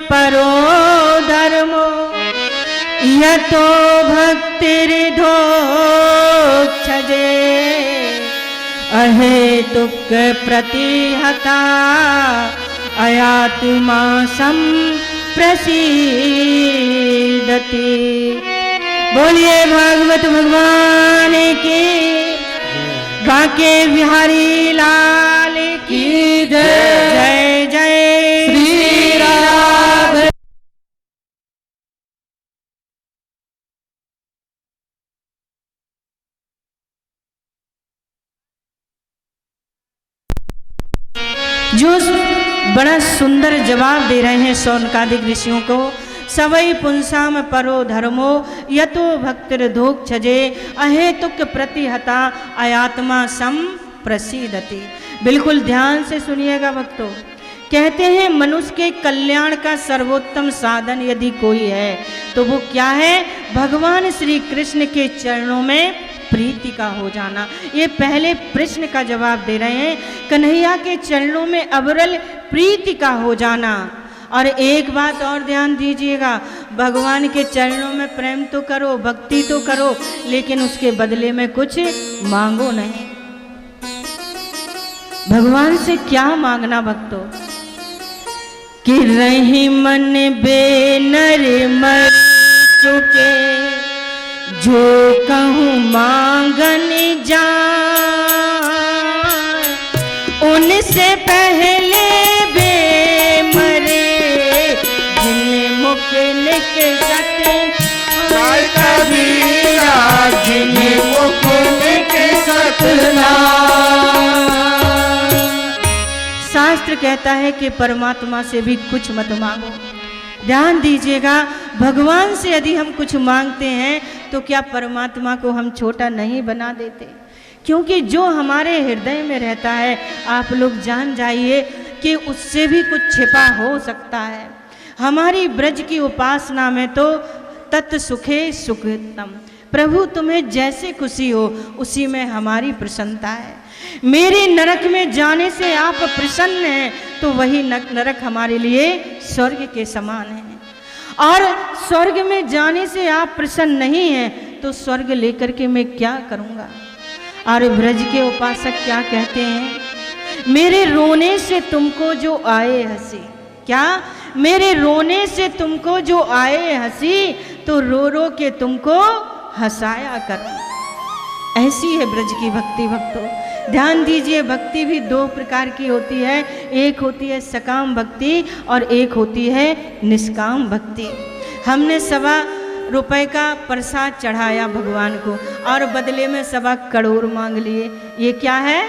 परो धर्मो यतो भक्तिर्धोक्षजे अहेतुक प्रतिहता अयात्मा संप्रसीदति। बोलिए भागवत भगवान की, बांके बिहारी लाल की जय। जय जय श्री राम। जो बड़ा सुंदर जवाब दे रहे हैं शौनकादिक ऋषियों को। सवै पुंसाम परो धर्मो यतो भक्तिर्धोक्षजे अहेतुक प्रतिहता अयात्मा सम प्रसीदति। बिल्कुल ध्यान से सुनिएगा भक्तों। कहते हैं मनुष्य के कल्याण का सर्वोत्तम साधन यदि कोई है तो वो क्या है? भगवान श्री कृष्ण के चरणों में प्रीति का हो जाना। ये पहले प्रश्न का जवाब दे रहे हैं। कन्हैया के चरणों में अविरल प्रीति का हो जाना। और एक बात और ध्यान दीजिएगा, भगवान के चरणों में प्रेम तो करो, भक्ति तो करो, लेकिन उसके बदले में कुछ मांगो नहीं। भगवान से क्या मांगना भक्तों? कि रही मन बेनर मर चुके जो कहूँ मांगन जान, उनसे पहले बेमरे जिन मुख लिख सके कबीरा, जिन मुख लिख सकना। शास्त्र कहता है कि परमात्मा से भी कुछ मत मांगो। ध्यान दीजिएगा, भगवान से यदि हम कुछ मांगते हैं तो क्या परमात्मा को हम छोटा नहीं बना देते? क्योंकि जो हमारे हृदय में रहता है, आप लोग जान जाइए कि उससे भी कुछ छिपा हो सकता है। हमारी ब्रज की उपासना में तो तत् सुखे सुखतम, प्रभु तुम्हें जैसे खुशी हो उसी में हमारी प्रसन्नता है। मेरे नरक में जाने से आप प्रसन्न हैं तो वही नरक हमारे लिए स्वर्ग के समान है। और स्वर्ग में जाने से आप प्रसन्न नहीं हैं तो स्वर्ग लेकर के मैं क्या करूँगा? और ब्रज के उपासक क्या कहते हैं? मेरे रोने से तुमको जो आए हंसी, क्या मेरे रोने से तुमको जो आए हंसी तो रो रो के तुमको हंसाया करूं। ऐसी है ब्रज की भक्ति भक्तों। ध्यान दीजिए, भक्ति भी दो प्रकार की होती है। एक होती है सकाम भक्ति और एक होती है निष्काम भक्ति। हमने ₹1.25 का प्रसाद चढ़ाया भगवान को और बदले में 1.25 करोड़ मांग लिए। ये क्या है?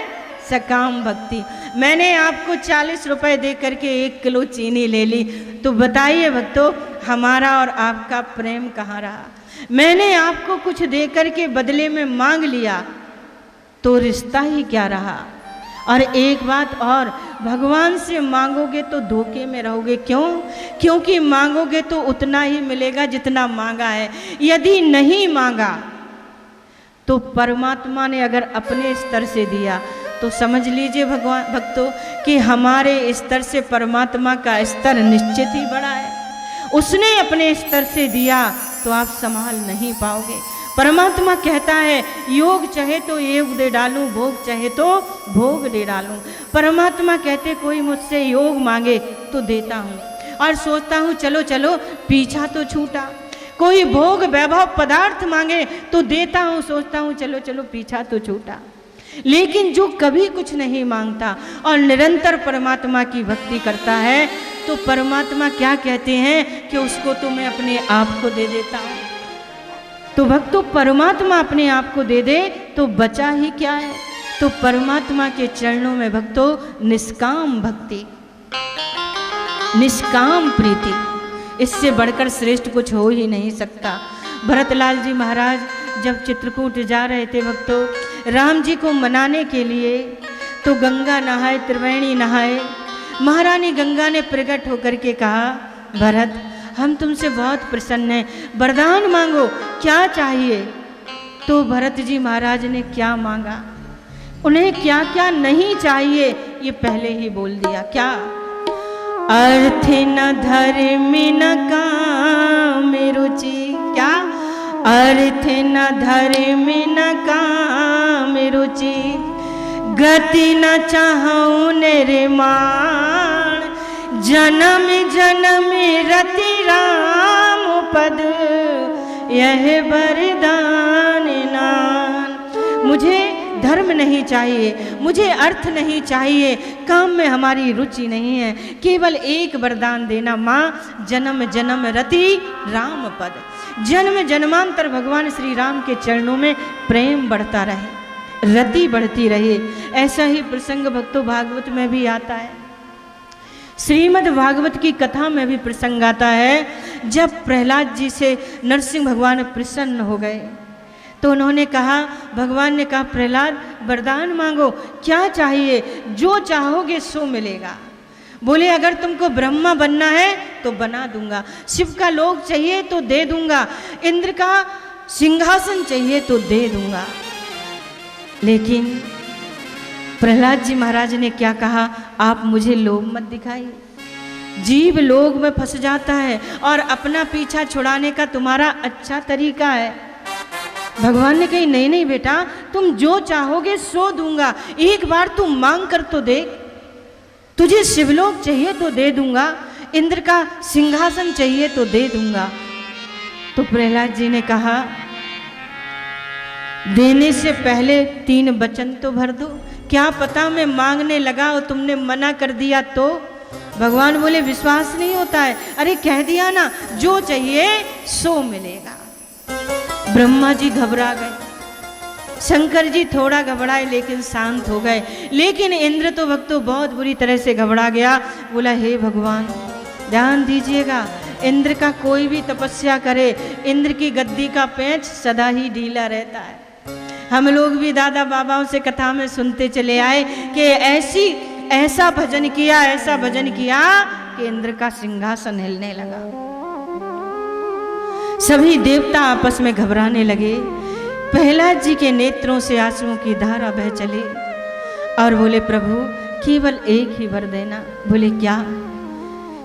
सकाम भक्ति। मैंने आपको 40 रुपए दे करके 1 किलो चीनी ले ली, तो बताइए भक्तों हमारा और आपका प्रेम कहाँ रहा? मैंने आपको कुछ दे करके बदले में मांग लिया तो रिश्ता ही क्या रहा? और एक बात और, भगवान से मांगोगे तो धोखे में रहोगे। क्यों? क्योंकि मांगोगे तो उतना ही मिलेगा जितना मांगा है। यदि नहीं मांगा तो परमात्मा ने अगर अपने स्तर से दिया तो समझ लीजिए भगवान भक्तों कि हमारे स्तर से परमात्मा का स्तर निश्चित ही बड़ा है। उसने अपने स्तर से दिया तो आप संभाल नहीं पाओगे। परमात्मा कहता है योग चाहे तो योग दे डालूं, भोग चाहे तो भोग दे डालूं। परमात्मा कहते कोई मुझसे योग मांगे तो देता हूँ और सोचता हूँ चलो चलो पीछा तो छूटा। कोई भोग वैभव पदार्थ मांगे तो देता हूँ, सोचता हूँ चलो चलो पीछा तो छूटा। लेकिन जो कभी कुछ नहीं मांगता और निरंतर परमात्मा की भक्ति करता है तो परमात्मा क्या कहते हैं कि उसको तो मैं अपने आप को दे देता हूँ। तो भक्तों परमात्मा अपने आप को दे दे तो बचा ही क्या है? तो परमात्मा के चरणों में भक्तों निष्काम भक्ति, निष्काम प्रीति, इससे बढ़कर श्रेष्ठ कुछ हो ही नहीं सकता। भरतलाल जी महाराज जब चित्रकूट जा रहे थे भक्तों राम जी को मनाने के लिए, तो गंगा नहाए, त्रिवेणी नहाए। महारानी गंगा ने प्रकट होकर के कहा भरत हम तुमसे बहुत प्रसन्न हैं, वरदान मांगो, क्या चाहिए? तो भरत जी महाराज ने क्या मांगा? उन्हें क्या क्या नहीं चाहिए ये पहले ही बोल दिया। क्या? अर्थ न धर्म न काम रुचि, क्या? अर्थ न धर्म न काम रुचि, गति न चाहूं निर्माण, जन्म जन्म रति राम पद, यह वरदान नान। मुझे धर्म नहीं चाहिए, मुझे अर्थ नहीं चाहिए, काम में हमारी रुचि नहीं है, केवल एक वरदान देना माँ, जन्म जन्म रति राम पद। जन्म जन्मांतर भगवान श्री राम के चरणों में प्रेम बढ़ता रहे, रति बढ़ती रहे। ऐसा ही प्रसंग भक्तों भागवत में भी आता है। श्रीमद् भागवत की कथा में भी प्रसंग आता है, जब प्रहलाद जी से नरसिंह भगवान प्रसन्न हो गए तो उन्होंने कहा, भगवान ने कहा प्रहलाद वरदान मांगो, क्या चाहिए? जो चाहोगे सो मिलेगा। बोले अगर तुमको ब्रह्मा बनना है तो बना दूंगा, शिव का लोक चाहिए तो दे दूंगा, इंद्र का सिंहासन चाहिए तो दे दूंगा। लेकिन प्रहलाद जी महाराज ने क्या कहा, आप मुझे लोभ मत दिखाइए, जीव लोग में फंस जाता है और अपना पीछा छुड़ाने का तुम्हारा अच्छा तरीका है। भगवान ने कही नहीं नहीं बेटा, तुम जो चाहोगे सो दूंगा, एक बार तुम मांग कर तो देख, तुझे शिवलोक चाहिए तो दे दूंगा, इंद्र का सिंहासन चाहिए तो दे दूंगा। तो प्रहलाद जी ने कहा देने से पहले 3 वचन तो भर दो, क्या पता मैं मांगने लगा और तुमने मना कर दिया तो? भगवान बोले विश्वास नहीं होता है, अरे कह दिया ना जो चाहिए सो मिलेगा। ब्रह्मा जी घबरा गए, शंकर जी थोड़ा घबराए लेकिन शांत हो गए, लेकिन इंद्र तो भक्तों बहुत बुरी तरह से घबरा गया। बोला हे भगवान ध्यान दीजिएगा, इंद्र का कोई भी तपस्या करे, इंद्र की गद्दी का पेंच सदा ही ढीला रहता है। हम लोग भी दादा बाबाओं से कथा में सुनते चले आए कि ऐसा भजन किया कि इंद्र का सिंहासन हिलने लगा। सभी देवता आपस में घबराने लगे। प्रहलाद जी के नेत्रों से आंसुओं की धारा बह चली और बोले प्रभु केवल एक ही वर देना। बोले क्या?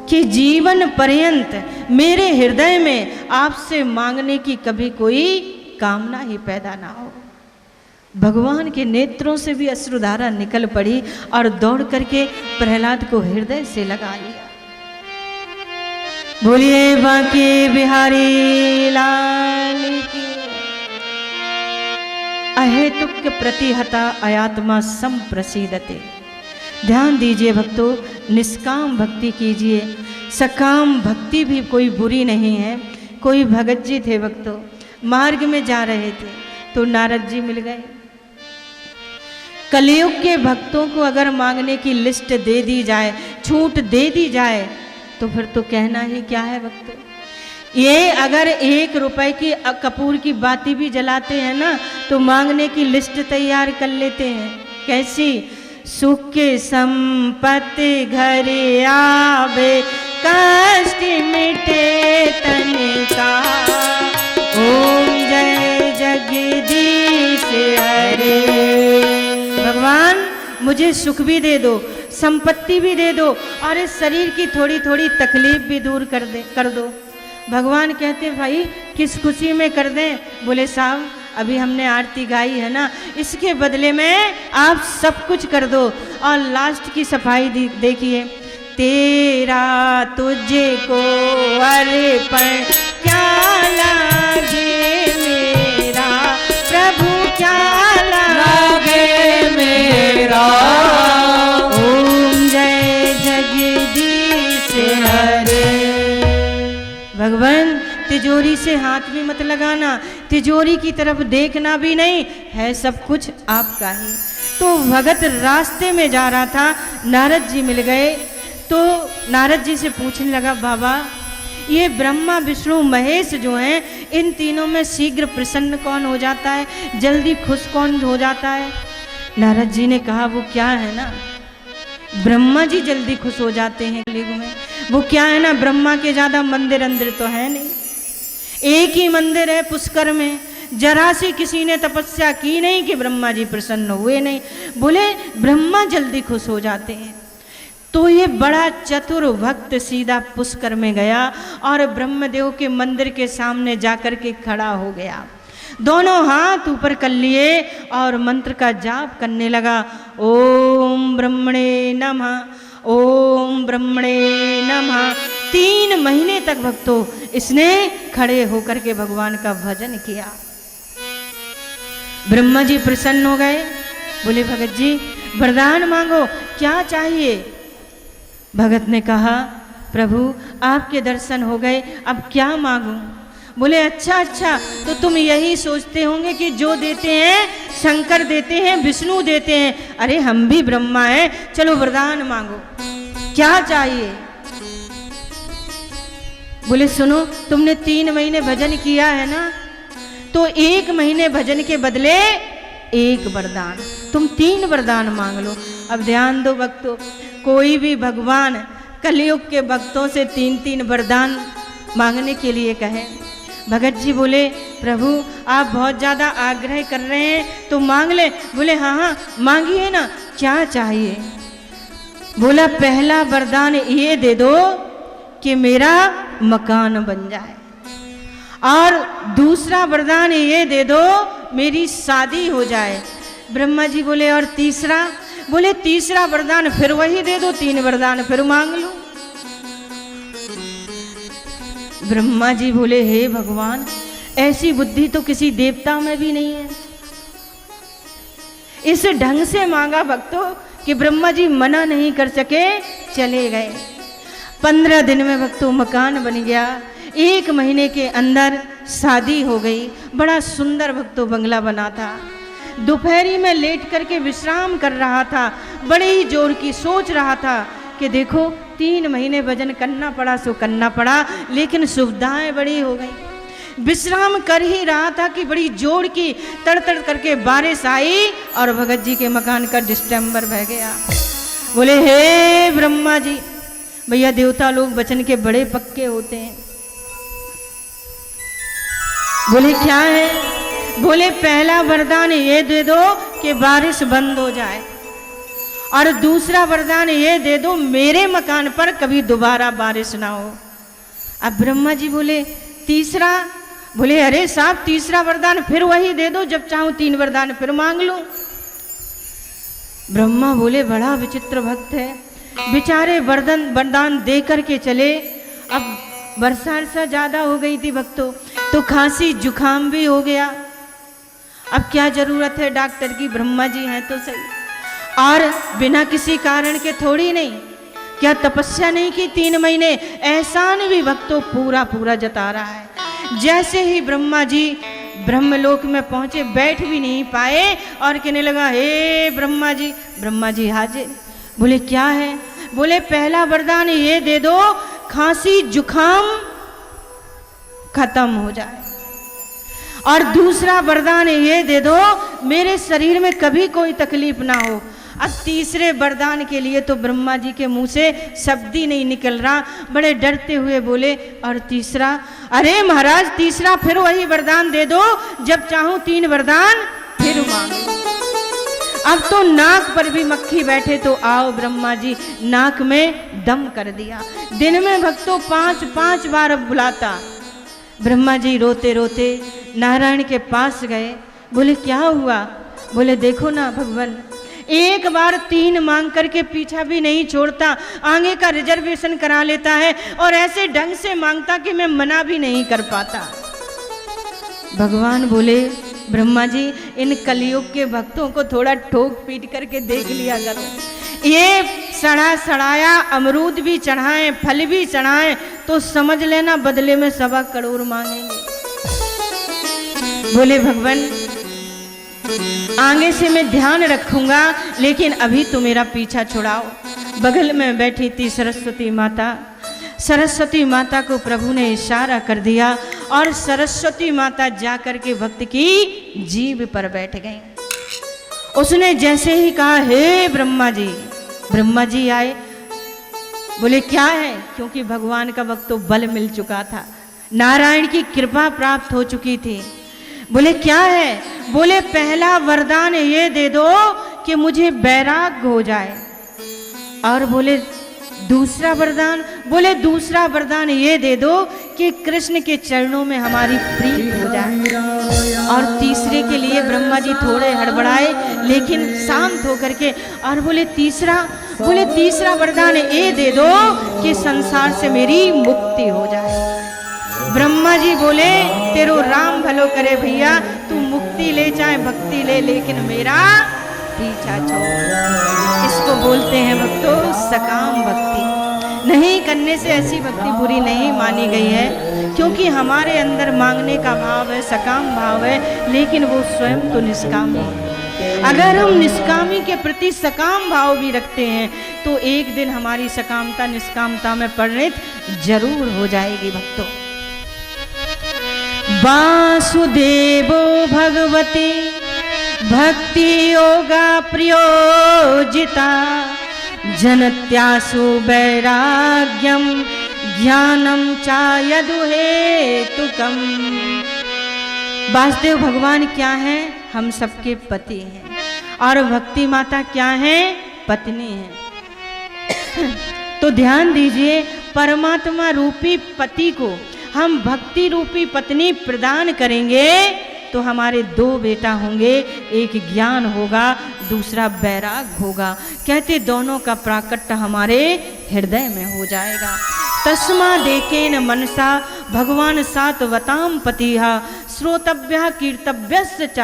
कि जीवन पर्यंत मेरे हृदय में आपसे मांगने की कभी कोई कामना ही पैदा ना हो। भगवान के नेत्रों से भी अश्रुधारा निकल पड़ी और दौड़ करके प्रहलाद को हृदय से लगा लिया। बोलिए बांके बिहारी लाल की। अहेतुक प्रतिहता अयात्मा संप्रसीदते। ध्यान दीजिए भक्तों, निष्काम भक्ति कीजिए, सकाम भक्ति भी कोई बुरी नहीं है। कोई भगत जी थे भक्तों, मार्ग में जा रहे थे तो नारद जी मिल गए। कलयुग के भक्तों को अगर मांगने की लिस्ट दे दी जाए, छूट दे दी जाए, तो फिर तो कहना ही क्या है भक्तों। ये अगर 1 रुपए की कपूर की बाती भी जलाते हैं ना, तो मांगने की लिस्ट तैयार कर लेते हैं। कैसी? सुख के संपत्ति घरे आवे, कष्ट मिटे तन का, ओम जय जगदीश हरे। भगवान मुझे सुख भी दे दो, संपत्ति भी दे दो और इस शरीर की थोड़ी थोड़ी तकलीफ भी दूर कर दो। भगवान कहते भाई किस खुशी में कर दें? बोले साहब अभी हमने आरती गाई है ना, इसके बदले में आप सब कुछ कर दो। और लास्ट की सफाई देखिए, तेरा तुझे को अर्पण क्या लागे मेरा प्रभु, क्या लागे मेरा, ओम जय जगदीश हरे। भगवान तिजोरी से हाथ भी मत लगाना, तिजोरी की तरफ देखना भी नहीं, है सब कुछ आपका ही। तो भगत रास्ते में जा रहा था, नारद जी मिल गए। तो नारद जी से पूछने लगा बाबा ये ब्रह्मा विष्णु महेश जो हैं, इन तीनों में शीघ्र प्रसन्न कौन हो जाता है, जल्दी खुश कौन हो जाता है? नारद जी ने कहा वो क्या है ना, ब्रह्मा जी जल्दी खुश हो जाते हैं कलयुग में। वो क्या है ना, ब्रह्मा के ज्यादा मंदिर अंदर तो है नहीं, एक ही मंदिर है पुष्कर में। जरा सी किसी ने तपस्या की नहीं कि ब्रह्मा जी प्रसन्न हुए नहीं। बोले ब्रह्मा जल्दी खुश हो जाते हैं। तो ये बड़ा चतुर भक्त सीधा पुष्कर में गया और ब्रह्मदेव के मंदिर के सामने जाकर के खड़ा हो गया। दोनों हाथ ऊपर कर लिए और मंत्र का जाप करने लगा। ओम ब्रह्मणे नमः, ओम ब्रह्मणे नमः। 3 महीने तक भक्तों इसने खड़े होकर के भगवान का भजन किया। ब्रह्मा जी प्रसन्न हो गए, बोले भगत जी वरदान मांगो, क्या चाहिए? भगत ने कहा प्रभु आपके दर्शन हो गए, अब क्या मांगूं? बोले अच्छा, तो तुम यही सोचते होंगे कि जो देते हैं शंकर देते हैं, विष्णु देते हैं। अरे हम भी ब्रह्मा हैं, चलो वरदान मांगो, क्या चाहिए? बोले सुनो, तुमने 3 महीने भजन किया है ना, तो 1 महीने भजन के बदले 1 वरदान, तुम 3 वरदान मांग लो। अब ध्यान दो भक्तों, कोई भी भगवान कलयुग के भक्तों से 3-3 वरदान मांगने के लिए कहे। भगत जी बोले प्रभु आप बहुत ज़्यादा आग्रह कर रहे हैं तो मांग ले। बोले हाँ मांगिए ना, क्या चाहिए? बोला पहला वरदान ये दे दो कि मेरा मकान बन जाए, और दूसरा वरदान ये दे दो मेरी शादी हो जाए। ब्रह्मा जी बोले और तीसरा? बोले तीसरा वरदान फिर वही दे दो, 3 वरदान फिर मांग लो। ब्रह्मा जी बोले हे भगवान ऐसी बुद्धि तो किसी देवता में भी नहीं है। इस ढंग से मांगा भक्तों कि ब्रह्मा जी मना नहीं कर सके, चले गए। 15 दिन में भक्तों मकान बन गया, 1 महीने के अंदर शादी हो गई। बड़ा सुंदर भक्तों बंगला बना था। दोपहरी में लेट करके विश्राम कर रहा था, बड़े ही जोर की सोच रहा था कि देखो 3 महीने भजन करना पड़ा सो करना पड़ा, लेकिन सुविधाएं बड़ी हो गई। विश्राम कर ही रहा था कि बड़ी जोर की तड़तड़ करके बारिश आई और भगत जी के मकान का डिस्टेम्बर बह गया। बोले हे ब्रह्मा जी, भैया देवता लोग वचन के बड़े पक्के होते हैं। बोले क्या है? बोले पहला वरदान ये दे दो कि बारिश बंद हो जाए, और दूसरा वरदान ये दे दो मेरे मकान पर कभी दोबारा बारिश ना हो। अब ब्रह्मा जी बोले तीसरा? बोले अरे साहब तीसरा वरदान फिर वही दे दो, जब चाहूं 3 वरदान फिर मांग लूं। ब्रह्मा बोले बड़ा विचित्र भक्त है, बेचारे वरदान दे करके चले। अब वर्षा ज्यादा हो गई थी भक्तों, तो खांसी जुखाम भी हो गया। अब क्या जरूरत है डॉक्टर की, ब्रह्मा जी हैं तो सही, और बिना किसी कारण के थोड़ी नहीं। क्या तपस्या नहीं की 3 महीने? एहसान भी भक्तों पूरा जता रहा है। जैसे ही ब्रह्मा जी ब्रह्मलोक में पहुंचे, बैठ भी नहीं पाए और कहने लगा हे ब्रह्मा जी। ब्रह्मा जी हाजिर। बोले क्या है? बोले पहला वरदान ये दे दो खांसी जुखाम खत्म हो जाए, और दूसरा वरदान ये दे दो मेरे शरीर में कभी कोई तकलीफ ना हो। अब तीसरे वरदान के लिए तो ब्रह्मा जी के मुंह से शब्द ही नहीं निकल रहा, बड़े डरते हुए बोले और तीसरा? अरे महाराज तीसरा फिर वही वरदान दे दो, जब चाहूं 3 वरदान फिर मांगो। अब तो नाक पर भी मक्खी बैठे तो आओ ब्रह्मा जी, नाक में दम कर दिया। दिन में भक्तों 5 बार बुलाता। ब्रह्मा जी रोते रोते नारायण के पास गए। बोले क्या हुआ? बोले देखो ना भगवान, एक बार 3 मांग करके पीछा भी नहीं छोड़ता, आगे का रिजर्वेशन करा लेता है, और ऐसे ढंग से मांगता कि मैं मना भी नहीं कर पाता। भगवान बोले ब्रह्मा जी इन कलयुग के भक्तों को थोड़ा ठोक पीट करके देख लिया करो। ये सड़ाया अमरूद भी चढ़ाएं, फल भी चढ़ाएं, तो समझ लेना बदले में 1.25 करोड़ मांगेंगे। बोले भगवान आगे से मैं ध्यान रखूंगा, लेकिन अभी तो मेरा पीछा छुड़ाओ। बगल में बैठी थी सरस्वती माता। सरस्वती माता को प्रभु ने इशारा कर दिया और सरस्वती माता जाकर के भक्त की जीभ पर बैठ गई। उसने जैसे ही कहा हे ब्रह्मा जी, ब्रह्मा जी आए। बोले क्या है? क्योंकि भगवान का भक्त तो बल मिल चुका था, नारायण की कृपा प्राप्त हो चुकी थी। बोले क्या है? बोले पहला वरदान ये दे दो कि मुझे वैराग्य हो जाए, और बोले दूसरा वरदान, बोले दूसरा वरदान ये दे दो कि कृष्ण के चरणों में हमारी प्रीत हो जाए। और तीसरे के लिए ब्रह्मा जी थोड़े हड़बड़ाए, लेकिन शांत होकर के और बोले तीसरा वरदान ये दे दो कि संसार से मेरी मुक्ति हो जाए। ब्रह्मा जी बोले तेरो राम भलो करे भैया, तू मुक्ति ले चाहे भक्ति ले, लेकिन मेरा पीछा छोड़। इसको बोलते हैं भक्तों सकाम भक्ति। नहीं करने से ऐसी भक्ति बुरी नहीं मानी गई है, क्योंकि हमारे अंदर मांगने का भाव है, सकाम भाव है, लेकिन वो स्वयं तो निष्कामी है। अगर हम निष्कामी के प्रति सकाम भाव भी रखते हैं तो एक दिन हमारी सकामता निष्कामता में परिणत जरूर हो जाएगी भक्तों। वासुदेवो भगवती भक्ति योगा प्रयोजिता जनत्यासु वैराग्यम ज्ञानम चा यदुहेतुकम। वासुदेव भगवान क्या है? हम सबके पति हैं। और भक्ति माता क्या है? पत्नी है। तो ध्यान दीजिए, परमात्मा रूपी पति को हम भक्ति रूपी पत्नी प्रदान करेंगे तो हमारे दो बेटा होंगे, एक ज्ञान होगा, दूसरा वैराग होगा। कहते दोनों का प्राकट्य हमारे हृदय में हो जाएगा। तस्मा देकेन मनसा भगवान सात्वताम पतिहा श्रोतव्य कीर्तव्यस्य च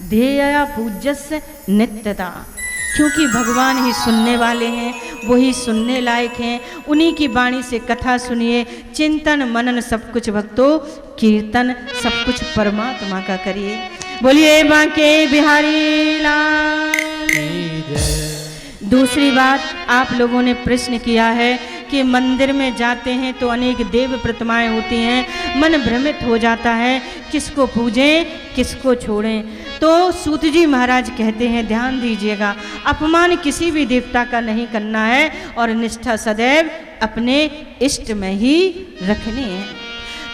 ध्येया पूज्यस्य नित्यता। क्योंकि भगवान ही सुनने वाले हैं, वही सुनने लायक हैं। उन्हीं की वाणी से कथा सुनिए, चिंतन मनन सब कुछ भक्तों, कीर्तन सब कुछ परमात्मा का करिए। बोलिए बांके बिहारी लाल। दूसरी बात, आप लोगों ने प्रश्न किया है कि मंदिर में जाते हैं तो अनेक देव प्रतिमाएं होती हैं, मन भ्रमित हो जाता है, किसको पूजें किसको छोड़ें। तो सूत जी महाराज कहते हैं ध्यान दीजिएगा, अपमान किसी भी देवता का नहीं करना है और निष्ठा सदैव अपने इष्ट में ही रखनी है।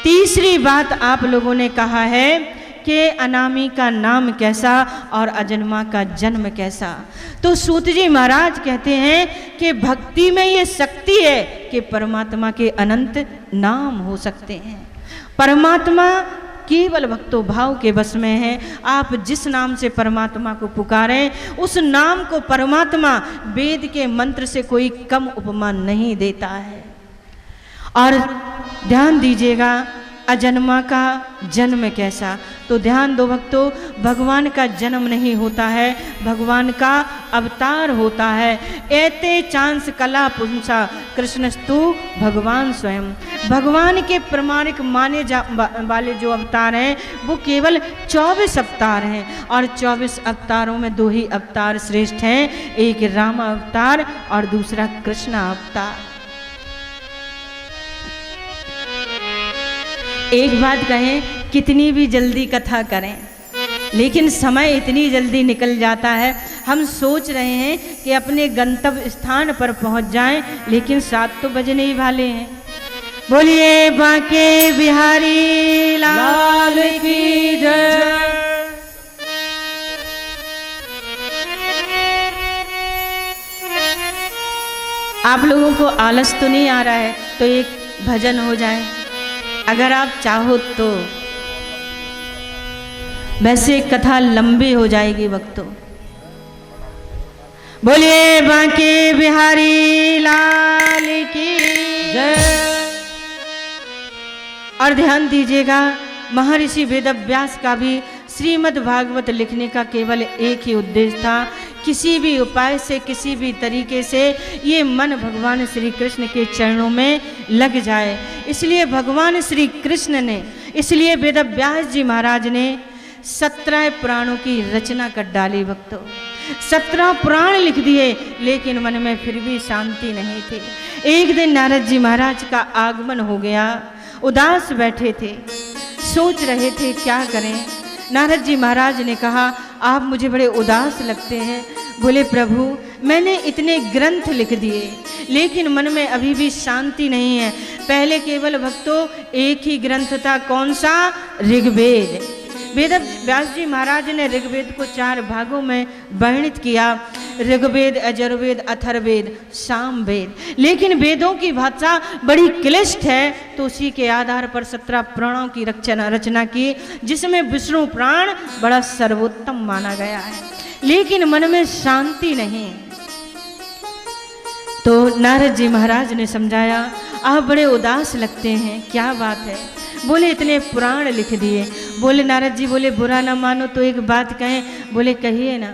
तीसरी बात आप लोगों ने कहा है कि अनामी का नाम कैसा और अजन्मा का जन्म कैसा। तो सूत जी महाराज कहते हैं कि भक्ति में ये शक्ति है कि परमात्मा के अनंत नाम हो सकते हैं। परमात्मा केवल भक्तों भाव के बस में है। आप जिस नाम से परमात्मा को पुकारें, उस नाम को परमात्मा वेद के मंत्र से कोई कम उपमा नहीं देता है। और ध्यान दीजिएगा, अजन्मा का जन्म कैसा। तो ध्यान दो भक्तों, भगवान का जन्म नहीं होता है, भगवान का अवतार होता है। एते चांस कला पुंसा कृष्णस्तु भगवान स्वयं। भगवान के प्रमाणिक माने वाले जो अवतार हैं वो केवल 24 अवतार हैं, और 24 अवतारों में 2 ही अवतार श्रेष्ठ हैं, एक राम अवतार और दूसरा कृष्ण अवतार। एक बात कहें, कितनी भी जल्दी कथा करें लेकिन समय इतनी जल्दी निकल जाता है। हम सोच रहे हैं कि अपने गंतव्य स्थान पर पहुंच जाएं, लेकिन 7 तो बजने ही वाले हैं। बोलिए बांके बिहारी लाल की जय। आप लोगों को आलस तो नहीं आ रहा है तो एक भजन हो जाए अगर आप चाहो तो। वैसे कथा लंबी हो जाएगी भक्तों। बोलिए बांके बिहारी लाल की जय। और ध्यान दीजिएगा, महर्षि वेदव्यास का भी श्रीमद् भागवत लिखने का केवल एक ही उद्देश्य था, किसी भी उपाय से किसी भी तरीके से ये मन भगवान श्री कृष्ण के चरणों में लग जाए। इसलिए भगवान श्री कृष्ण ने, इसलिए वेदव्यास जी महाराज ने 17 पुराणों की रचना कर डाली भक्तों। 17 पुराण लिख दिए, लेकिन मन में फिर भी शांति नहीं थी। एक दिन नारद जी महाराज का आगमन हो गया, उदास बैठे थे, सोच रहे थे क्या करें। नारद जी महाराज ने कहा, आप मुझे बड़े उदास लगते हैं। बोले प्रभु, मैंने इतने ग्रंथ लिख दिए लेकिन मन में अभी भी शांति नहीं है। पहले केवल भक्तों एक ही ग्रंथ था, कौन सा? ऋग्वेद। वेद व्यास जी महाराज ने ऋग्वेद को 4 भागों में वर्णित किया। ऋग्वेद, यजुर्वेद, अथर्ववेद, सामवेद। लेकिन वेदों की भाषा बड़ी क्लिष्ट है, तो उसी के आधार पर 17 पुराणों की रचना की, जिसमें विष्णु पुराण बड़ा सर्वोत्तम माना गया है। लेकिन मन में शांति नहीं। तो नारद जी महाराज ने समझाया, आप बड़े उदास लगते हैं, क्या बात है? बोले इतने पुराण लिख दिए। बोले नारद जी, बोले बुरा ना मानो तो एक बात कहें। बोले कहिए ना।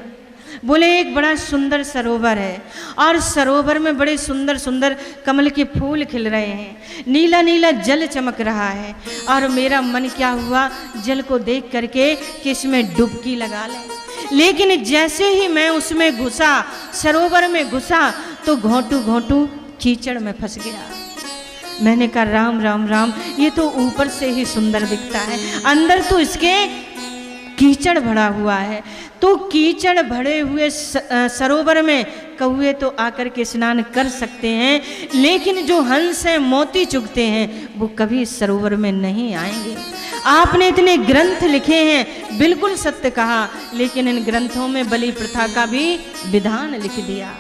बोले एक बड़ा सुंदर सरोवर है, और सरोवर में बड़े सुंदर सुंदर कमल के फूल खिल रहे हैं, नीला नीला जल चमक रहा है, और मेरा मन क्या हुआ जल को देख करके कि इसमें डुबकी लगा लें। लेकिन जैसे ही मैं उसमें घुसा, सरोवर में घुसा, तो घोंटू घोंटू कीचड़ में फंस गया। मैंने कहा राम राम राम, ये तो ऊपर से ही सुंदर दिखता है, अंदर तो इसके कीचड़ भरा हुआ है। तो कीचड़ भरे हुए सरोवर में कौवे तो आकर के स्नान कर सकते हैं, लेकिन जो हंस हैं, मोती चुगते हैं, वो कभी इस सरोवर में नहीं आएंगे। आपने इतने ग्रंथ लिखे हैं, बिल्कुल सत्य कहा, लेकिन इन ग्रंथों में बलि प्रथा का भी विधान लिख दिया।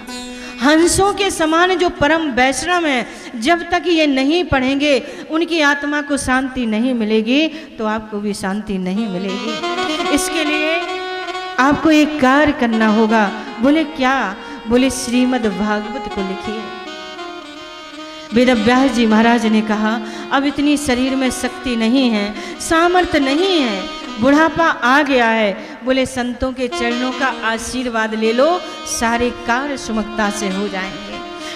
हंसों के समान जो परम वैष्णव हैं, जब तक ये नहीं पढ़ेंगे, उनकी आत्मा को शांति नहीं मिलेगी, तो आपको भी शांति नहीं मिलेगी। इसके लिए आपको एक कार्य करना होगा। बोले क्या? बोले श्रीमद् भागवत को लिखिए। वेदव्यास जी महाराज ने कहा, अब इतनी शरीर में शक्ति नहीं है, सामर्थ्य नहीं है, बुढ़ापा आ गया है। बोले संतों के चरणों का आशीर्वाद ले लो, सारे कार्य सुमकता से हो जाएंगे।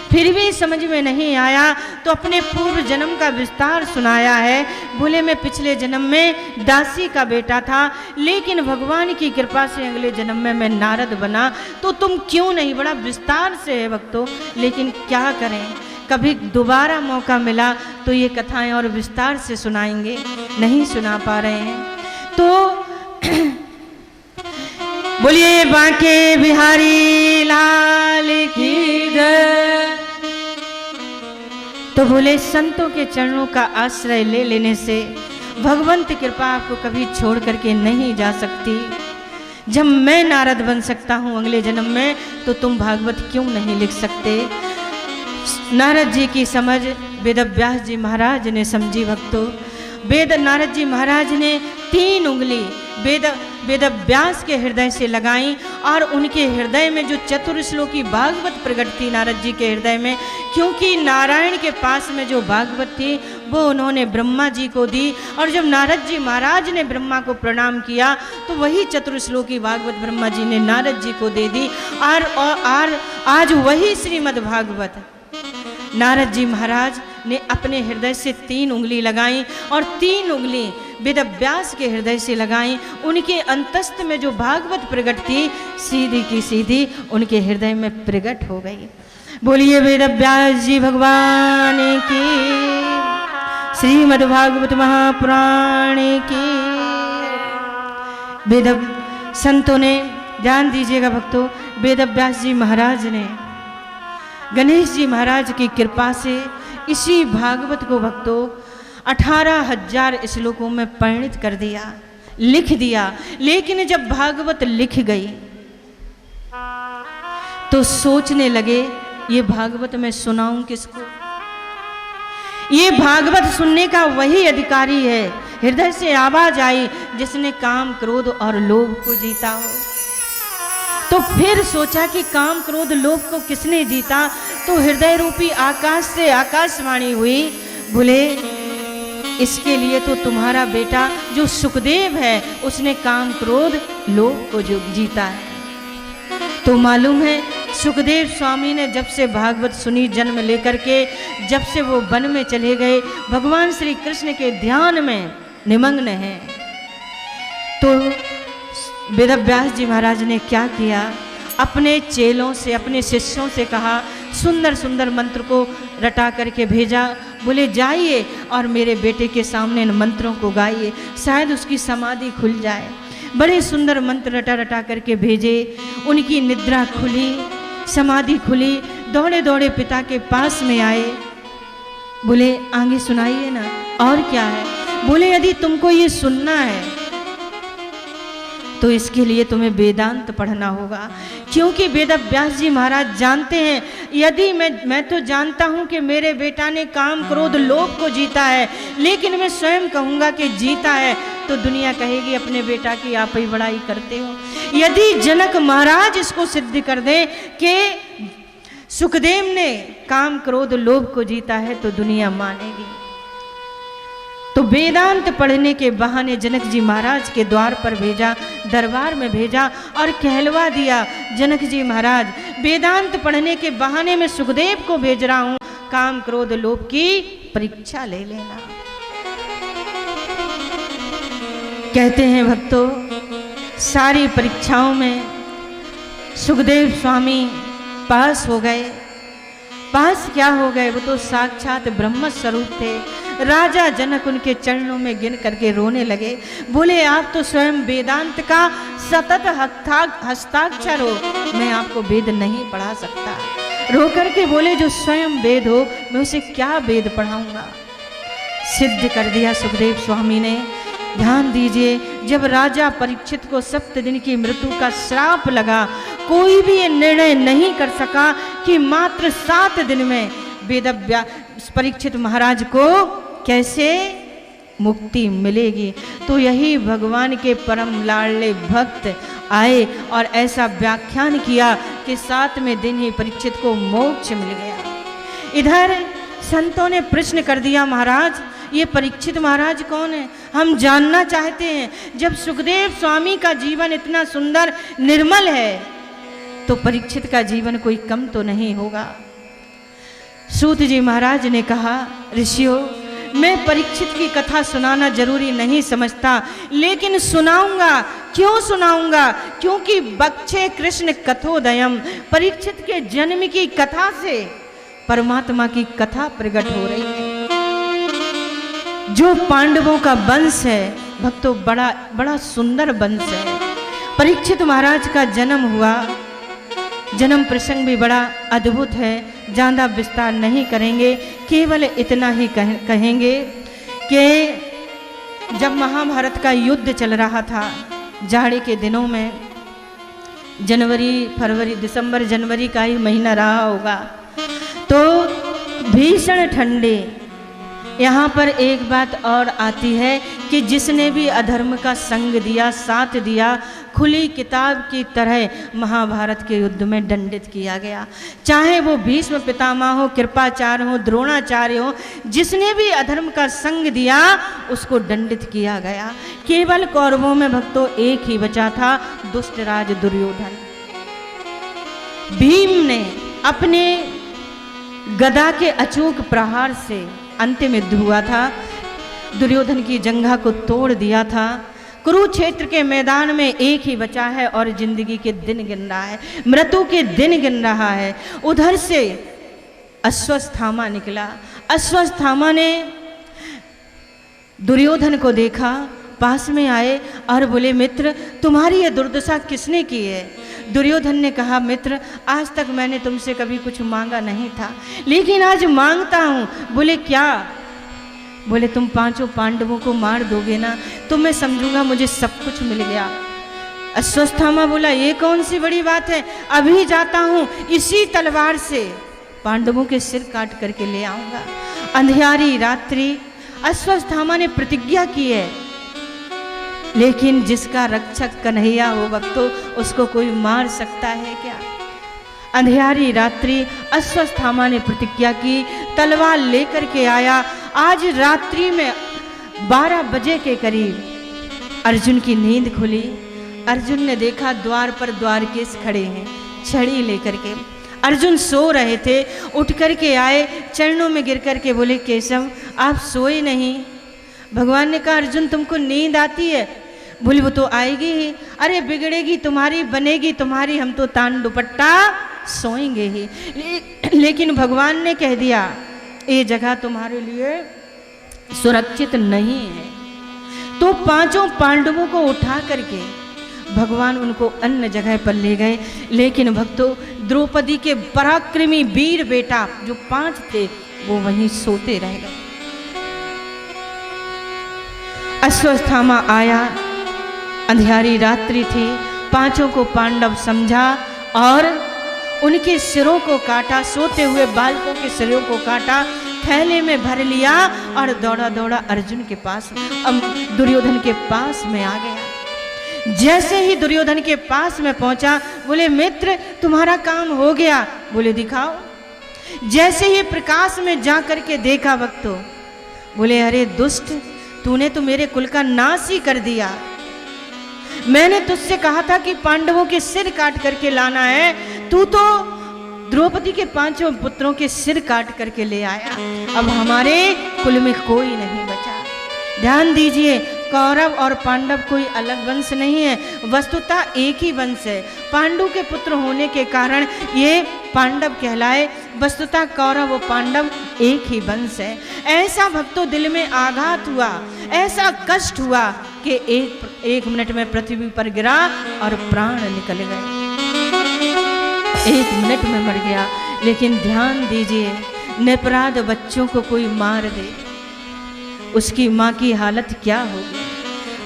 फिर भी समझ में नहीं आया तो अपने पूर्व जन्म का विस्तार सुनाया है। बोले मैं पिछले जन्म में दासी का बेटा था, लेकिन भगवान की कृपा से अगले जन्म में मैं नारद बना। तो तुम क्यों नहीं, बड़ा विस्तार से है भक्तों, लेकिन क्या करें, कभी दोबारा मौका मिला तो ये कथाएं और विस्तार से सुनाएंगे, नहीं सुना पा रहे हैं। तो बोलिए बांके बिहारी लाल की जय। तो बोले संतों के चरणों का आश्रय ले लेने से भगवंत कृपा आपको कभी छोड़ करके नहीं जा सकती। जब मैं नारद बन सकता हूँ अगले जन्म में, तो तुम भागवत क्यों नहीं लिख सकते? नारद जी की समझ वेदव्यास जी महाराज ने समझी भक्तों। नारद जी महाराज ने 3 उंगली वेदव्यास के हृदय से लगाई, और उनके हृदय में जो चतुर्श्लोकी भागवत प्रकट थी नारद जी के हृदय में, क्योंकि नारायण के पास में जो भागवत थी वो उन्होंने ब्रह्मा जी को दी। और जब नारद जी महाराज ने ब्रह्मा को प्रणाम किया, तो वही चतुर्श्लोकी भागवत ब्रह्मा जी ने नारद जी को दे दी। और आज वही श्रीमद् भागवत नारद जी महाराज ने अपने हृदय से 3 उंगली लगाई, और 3 उंगली वेदव्यास के हृदय से लगाई। उनके अंतस्थ में जो भागवत प्रकट थी, सीधी की सीधी उनके हृदय में प्रकट हो गई। बोलिए वेदव्यास जी भगवान की, श्रीमद् भागवत महापुराण की। संतों ने, ध्यान दीजिएगा भक्तों, वेदव्यास जी महाराज ने गणेश जी महाराज की कृपा से इसी भागवत को भक्तों 18,000 श्लोकों में परिणित कर दिया, लिख दिया। लेकिन जब भागवत लिख गई तो सोचने लगे, ये भागवत मैं सुनाऊं किसको? ये भागवत सुनने का वही अधिकारी है। हृदय से आवाज आई, जिसने काम क्रोध और लोभ को जीता हो। तो फिर सोचा कि काम क्रोध लोभ को किसने जीता? तो हृदय रूपी आकाश से आकाशवाणी हुई, बोले इसके लिए तो तुम्हारा बेटा जो सुखदेव है, उसने काम क्रोध लोभ को जो जीता है। तो मालूम है सुखदेव स्वामी ने जब से भागवत सुनी जन्म लेकर के, जब से वो वन में चले गए, भगवान श्री कृष्ण के ध्यान में निमग्न हैं। तो वेदव्यास जी महाराज ने क्या किया? अपने चेलों से, अपने शिष्यों से कहा, सुंदर सुंदर मंत्र को रटा करके भेजा। बोले जाइए और मेरे बेटे के सामने इन मंत्रों को गाइए, शायद उसकी समाधि खुल जाए। बड़े सुंदर मंत्र रटा रटा करके भेजे। उनकी निद्रा खुली, समाधि खुली। दौड़े दौड़े पिता के पास में आए। बोले आगे सुनाइए ना, और क्या है? बोले यदि तुमको ये सुनना है तो इसके लिए तुम्हें वेदांत पढ़ना होगा, क्योंकि वेदव्यास जी महाराज जानते हैं, यदि मैं तो जानता हूं कि मेरे बेटा ने काम क्रोध लोभ को जीता है, लेकिन मैं स्वयं कहूंगा कि जीता है तो दुनिया कहेगी अपने बेटा की आप ही बड़ाई करते हो। यदि जनक महाराज इसको सिद्ध कर दें कि सुखदेव ने काम क्रोध लोभ को जीता है तो दुनिया मानेगी। तो वेदांत पढ़ने के बहाने जनक जी महाराज के द्वार पर भेजा, दरबार में भेजा और कहलवा दिया, जनक जी महाराज वेदांत पढ़ने के बहाने में सुखदेव को भेज रहा हूं, काम क्रोध लोभ की परीक्षा ले लेना। कहते हैं भक्तों, सारी परीक्षाओं में सुखदेव स्वामी पास हो गए। पास क्या हो गए, वो तो साक्षात ब्रह्म स्वरूप थे। राजा जनक उनके चरणों में गिन करके रोने लगे, बोले आप तो स्वयं वेदांत का सतत हस्ताक्षर हो, मैं आपको वेद नहीं पढ़ा सकता। रो करके बोले जो स्वयं वेद हो मैं उसे क्या वेद पढ़ाऊंगा। सिद्ध कर दिया सुखदेव स्वामी ने। ध्यान दीजिए, जब राजा परीक्षित को 7 दिन की मृत्यु का श्राप लगा, कोई भी ये निर्णय नहीं कर सका कि मात्र 7 दिन में वेदव्यास परीक्षित महाराज को कैसे मुक्ति मिलेगी। तो यही भगवान के परम लाडले भक्त आए और ऐसा व्याख्यान किया कि 7वें दिन ही परीक्षित को मोक्ष मिल गया। इधर संतों ने प्रश्न कर दिया, महाराज ये परीक्षित महाराज कौन है, हम जानना चाहते हैं। जब सुखदेव स्वामी का जीवन इतना सुंदर निर्मल है तो परीक्षित का जीवन कोई कम तो नहीं होगा। सूत जी महाराज ने कहा, ऋषियों मैं परीक्षित की कथा सुनाना जरूरी नहीं समझता, लेकिन सुनाऊंगा। क्यों सुनाऊंगा? क्योंकि बक्षे कृष्ण कथोदयम, परीक्षित के जन्म की कथा से परमात्मा की कथा प्रकट हो रही है। जो पांडवों का वंश है भक्तों, बड़ा सुंदर वंश है। परीक्षित महाराज का जन्म हुआ, जन्म प्रसंग भी बड़ा अद्भुत है, ज़्यादा विस्तार नहीं करेंगे, केवल इतना ही कहेंगे कि जब महाभारत का युद्ध चल रहा था, जाड़े के दिनों में, जनवरी फरवरी दिसंबर जनवरी का ही महीना रहा होगा, तो भीषण ठंडे। यहाँ पर एक बात और आती है कि जिसने भी अधर्म का संग दिया, साथ दिया, खुली किताब की तरह महाभारत के युद्ध में दंडित किया गया। चाहे वो भीष्म पितामह हो, कृपाचार्य हो, द्रोणाचार्य हो, जिसने भी अधर्म का संग दिया उसको दंडित किया गया। केवल कौरवों में भक्तों एक ही बचा था, दुष्टराज दुर्योधन। भीम ने अपने गदा के अचूक प्रहार से अंतिम युद्ध हुआ था, दुर्योधन की जंघा को तोड़ दिया था। कुरुक्षेत्र के मैदान में एक ही बचा है और जिंदगी के दिन गिन रहा है, मृत्यु के दिन गिन रहा है। उधर से अश्वत्थामा निकला। अश्वत्थामा ने दुर्योधन को देखा, पास में आए और बोले, मित्र तुम्हारी यह दुर्दशा किसने की है? दुर्योधन ने कहा, मित्र आज तक मैंने तुमसे कभी कुछ मांगा नहीं था, लेकिन आज मांगता हूँ। बोले क्या? बोले तुम 5 पांडवों को मार दोगे ना तो मैं समझूंगा मुझे सब कुछ मिल गया। अश्वत्थामा बोला, ये कौन सी बड़ी बात है, अभी जाता हूँ, इसी तलवार से पांडवों के सिर काट करके ले आऊंगा। अंधियारी रात्रि अश्वत्थामा ने प्रतिज्ञा की है, लेकिन जिसका रक्षक कन्हैया हो भक्तों, उसको कोई मार सकता है क्या? अंधियारी रात्रि अश्वत्थामा ने प्रतिज्ञा की, तलवार लेकर के आया। आज रात्रि में 12 बजे के करीब अर्जुन की नींद खुली। अर्जुन ने देखा द्वार पर द्वारकेश खड़े हैं छड़ी लेकर के। अर्जुन सो रहे थे, उठ करके आए, चरणों में गिर करके बोले, केशव आप सोए नहीं? भगवान ने कहा, अर्जुन तुमको नींद आती है? बोले वो तो आएगी ही। अरे बिगड़ेगी तुम्हारी, बनेगी तुम्हारी, हम तो तान दुपट्टा सोएंगे ही। लेकिन भगवान ने कह दिया ये जगह तुम्हारे लिए सुरक्षित नहीं है। तो 5 पांडवों को उठा करके भगवान उनको अन्य जगह पर ले गए। लेकिन भक्तों, द्रौपदी के पराक्रमी वीर बेटा जो 5 थे वो वहीं सोते रह गए। अश्वत्थामा आया, अंधियारी रात्रि थी, 5 को पांडव समझा और उनके सिरों को काटा, सोते हुए बालकों के सिरों को काटा, थैले में भर लिया और दौड़ा दौड़ा अर्जुन के पास, दुर्योधन के पास में आ गया। जैसे ही दुर्योधन के पास में पहुंचा, बोले मित्र तुम्हारा काम हो गया। बोले दिखाओ। जैसे ही प्रकाश में जा करके देखा भक्तों, बोले अरे दुष्ट, तूने तो मेरे कुल का नाश ही कर दिया। मैंने तुझसे कहा था कि पांडवों के सिर काट करके लाना है, तू तो द्रौपदी के 5 पुत्रों के सिर काट करके ले आया। अब हमारे कुल में कोई नहीं बचा। ध्यान दीजिए, कौरव और पांडव कोई अलग वंश नहीं है, वस्तुतः एक ही वंश है। पांडु के पुत्र होने के कारण ये पांडव कहलाए, वस्तुतः कौरव और पांडव एक ही वंश है। ऐसा भक्तों दिल में आघात हुआ, ऐसा कष्ट हुआ कि एक मिनट में पृथ्वी पर गिरा और प्राण निकल गए। 1 मिनट में मर गया। लेकिन ध्यान दीजिए, निरपराध बच्चों को कोई मार दे, उसकी माँ की हालत क्या होगी।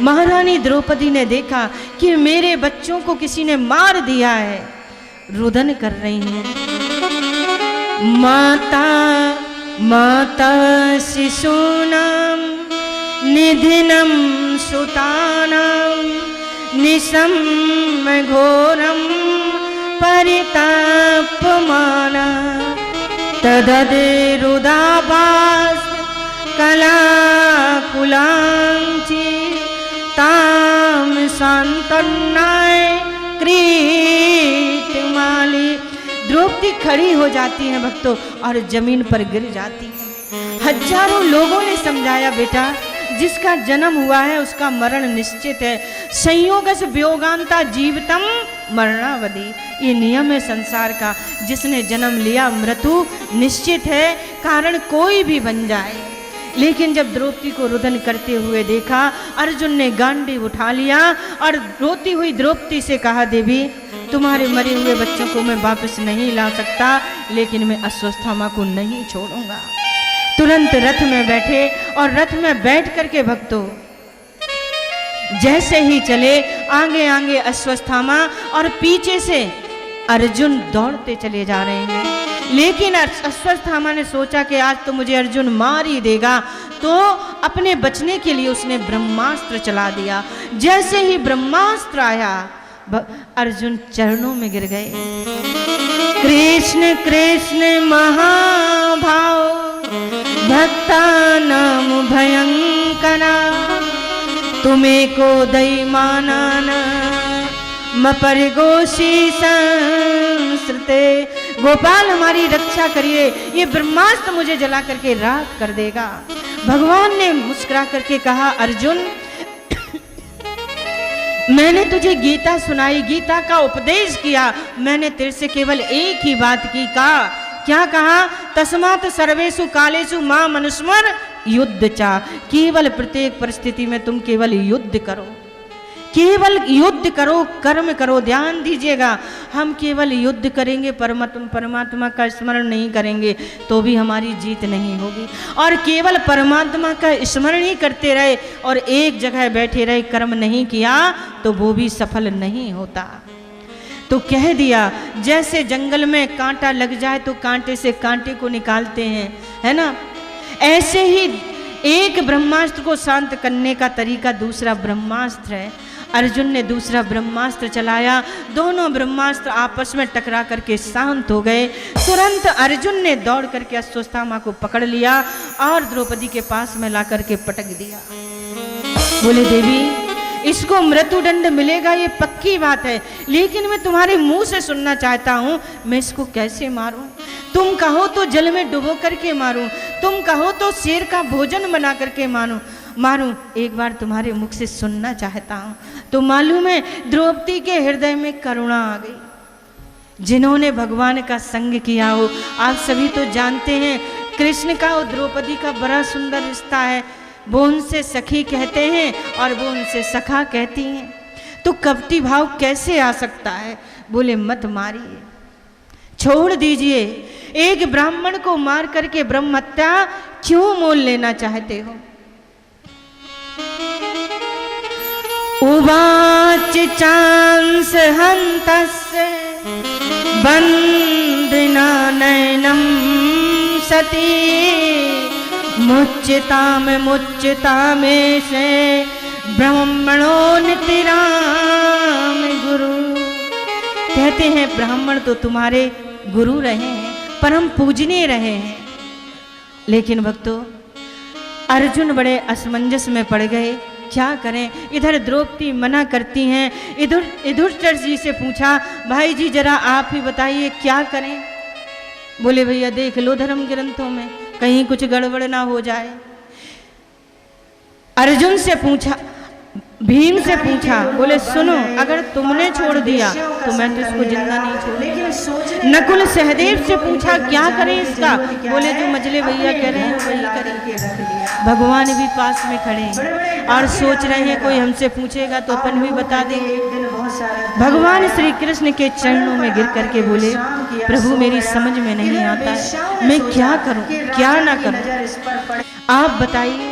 महारानी द्रौपदी ने देखा कि मेरे बच्चों को किसी ने मार दिया है, रुदन कर रही हैं। माता माता शिशूनां निधिनं सुतानां निशं घोरं परितापमाना तदरुदाभास कलाकुलांची ताम सांतनाय कृतमाली। द्रौपदी खड़ी हो जाती है भक्तों और जमीन पर गिर जाती है। हजारों लोगों ने समझाया, बेटा जिसका जन्म हुआ है उसका मरण निश्चित है। संयोगस वियोगांता जीवितम मरणावधि, ये नियम है संसार का। जिसने जन्म लिया मृत्यु निश्चित है, कारण कोई भी बन जाए। लेकिन जब द्रौपदी को रुदन करते हुए देखा, अर्जुन ने गांडीव उठा लिया और रोती हुई द्रौपदी से कहा, देवी तुम्हारे मरे हुए बच्चों को मैं वापस नहीं ला सकता, लेकिन मैं अश्वत्थामा को नहीं छोड़ूंगा। तुरंत रथ में बैठे और रथ में बैठ करके भक्तों जैसे ही चले, आगे आगे अश्वत्थामा और पीछे से अर्जुन दौड़ते चले जा रहे हैं। लेकिन अश्वत्थामा ने सोचा कि आज तो मुझे अर्जुन मार ही देगा, तो अपने बचने के लिए उसने ब्रह्मास्त्र चला दिया। जैसे ही ब्रह्मास्त्र आया, अर्जुन चरणों में गिर गए। कृष्ण कृष्ण महाभाव भक्ता नाम भयंकरा, तुम्हें को दैमानन मपरिगोशी संस्कृते। गोपाल हमारी रक्षा करिए, ये ब्रह्मास्त्र मुझे जला करके राख कर देगा। भगवान ने मुस्कुरा करके कहा, अर्जुन मैंने तुझे गीता सुनाई, गीता का उपदेश किया, मैंने तेरे से केवल एक ही बात की। क्या कहा? तस्मात् सर्वेषु कालेषु मां मनुस्मर युद्ध चा। केवल प्रत्येक परिस्थिति में तुम केवल युद्ध करो, केवल युद्ध करो, कर्म करो। ध्यान दीजिएगा, हम केवल युद्ध करेंगे, परमात्मा का स्मरण नहीं करेंगे तो भी हमारी जीत नहीं होगी। और केवल परमात्मा का स्मरण ही करते रहे और एक जगह बैठे रहे, कर्म नहीं किया तो वो भी सफल नहीं होता। तो कह दिया, जैसे जंगल में कांटा लग जाए तो कांटे से कांटे को निकालते हैं, है ना, ऐसे ही एक ब्रह्मास्त्र को शांत करने का तरीका दूसरा ब्रह्मास्त्र है। अर्जुन ने दूसरा ब्रह्मास्त्र चलाया, दोनों ब्रह्मास्त्र आपस में टकरा करके शांत हो गए। तुरंत अर्जुन ने दौड़ करके अश्वत्थामा को पकड़ लिया और द्रौपदी के पास में ला करके पटक दिया। बोले देवी इसको मृत्युदंड मिलेगा, ये पक्की बात है, लेकिन मैं तुम्हारे मुंह से सुनना चाहता हूं, मैं इसको कैसे मारूं? तुम कहो तो जल में डुबो करके मारूं, तुम कहो तो शेर का भोजन बना करके मारूं, एक बार तुम्हारे मुख से सुनना चाहता हूं। तो मालूम है द्रौपदी के हृदय में करुणा आ गई। जिन्होंने भगवान का संग किया हो, आप सभी तो जानते हैं कृष्ण का और द्रौपदी का बड़ा सुंदर रिश्ता है। वो उनसे सखी कहते हैं और वो उनसे सखा कहती हैं। तो कपटी भाव कैसे आ सकता है? बोले मत मारिए, छोड़ दीजिए। एक ब्राह्मण को मार करके ब्रह्म हत्या क्यों मोल लेना चाहते हो? उवाच चांस हंतस्य बंदना नयनम सती मुच्यता में से ब्राह्मणो नितिराम गुरु। कहते हैं ब्राह्मण तो तुम्हारे गुरु रहे हैं, परम पूजनीय रहे हैं। लेकिन भक्तों, अर्जुन बड़े असमंजस में पड़ गए, क्या करें। इधर द्रौपदी मना करती हैं, इधर युधिष्ठिर जी से पूछा, भाई जी जरा आप ही बताइए क्या करें। बोले भैया देख लो धर्म ग्रंथों में, कहीं कुछ गड़बड़ ना हो जाए। अर्जुन से पूछा, भीम से पूछा, बोले सुनो अगर तुमने छोड़ दिया तो मैं तो इसको जिंदा नहीं छोड़ूंगा। नकुल सहदेव से पूछा क्या करें इसका, बोले जो मजले भैया कह रहे हैं वही करें। भगवान भी पास में खड़े हैं और सोच रहे हैं कोई हमसे पूछेगा तो अपन भी बता देंगे। भगवान श्री कृष्ण के चरणों में गिर करके बोले, प्रभु मेरी समझ में नहीं आता है, मैं क्या करूं क्या ना करूं, आप बताइए।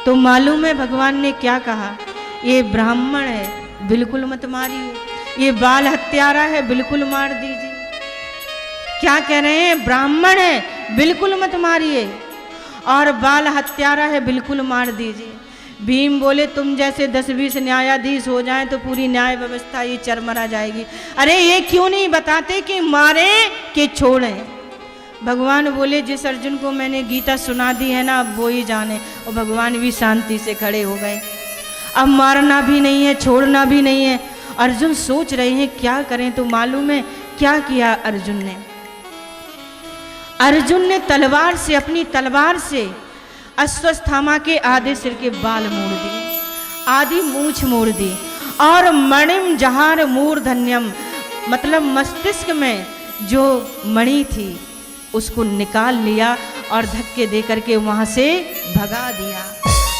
तो मालूम है भगवान ने क्या कहा, ये ब्राह्मण है बिल्कुल मत मारिए, ये बाल हत्यारा है बिल्कुल मार दीजिए। क्या कह रहे हैं, ब्राह्मण है बिल्कुल मत मारिए और बाल हत्यारा है बिल्कुल मार दीजिए। भीम बोले तुम जैसे 10-20 न्यायाधीश हो जाएं तो पूरी न्याय व्यवस्था ये चरमरा जाएगी। अरे ये क्यों नहीं बताते कि मारे कि छोड़ें। भगवान बोले जिस अर्जुन को मैंने गीता सुना दी है ना अब वो ही जाने। और भगवान भी शांति से खड़े हो गए, अब मारना भी नहीं है छोड़ना भी नहीं है। अर्जुन सोच रहे हैं क्या करें। तो मालूम है क्या किया अर्जुन ने, अर्जुन ने तलवार से, अपनी तलवार से अश्वत्थामा के आधे सिर के बाल मोड़ दिए, आधी मूछ मोड़ दी और मणिम जहार मूर्धन्यम, मतलब मस्तिष्क में जो मणि थी उसको निकाल लिया और धक्के दे करके वहां से भगा दिया।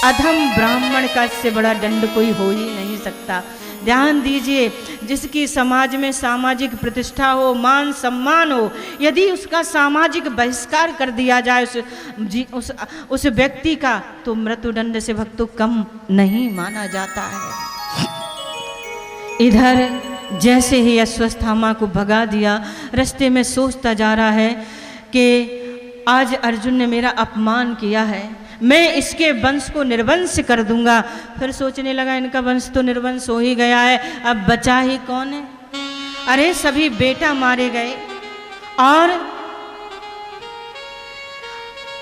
अधम ब्राह्मण का इससे बड़ा दंड कोई हो ही नहीं सकता। ध्यान दीजिए, जिसकी समाज में सामाजिक प्रतिष्ठा हो, मान सम्मान हो, यदि उसका सामाजिक बहिष्कार कर दिया जाए उस व्यक्ति का, तो मृत्युदंड से भक्तों कम नहीं माना जाता है। इधर जैसे ही अश्वत्थामा को भगा दिया, रास्ते में सोचता जा रहा है कि आज अर्जुन ने मेरा अपमान किया है, मैं इसके वंश को निर्वंश कर दूंगा। फिर सोचने लगा इनका वंश तो निर्वंश हो ही गया है, अब बचा ही कौन है। अरे सभी बेटा मारे गए और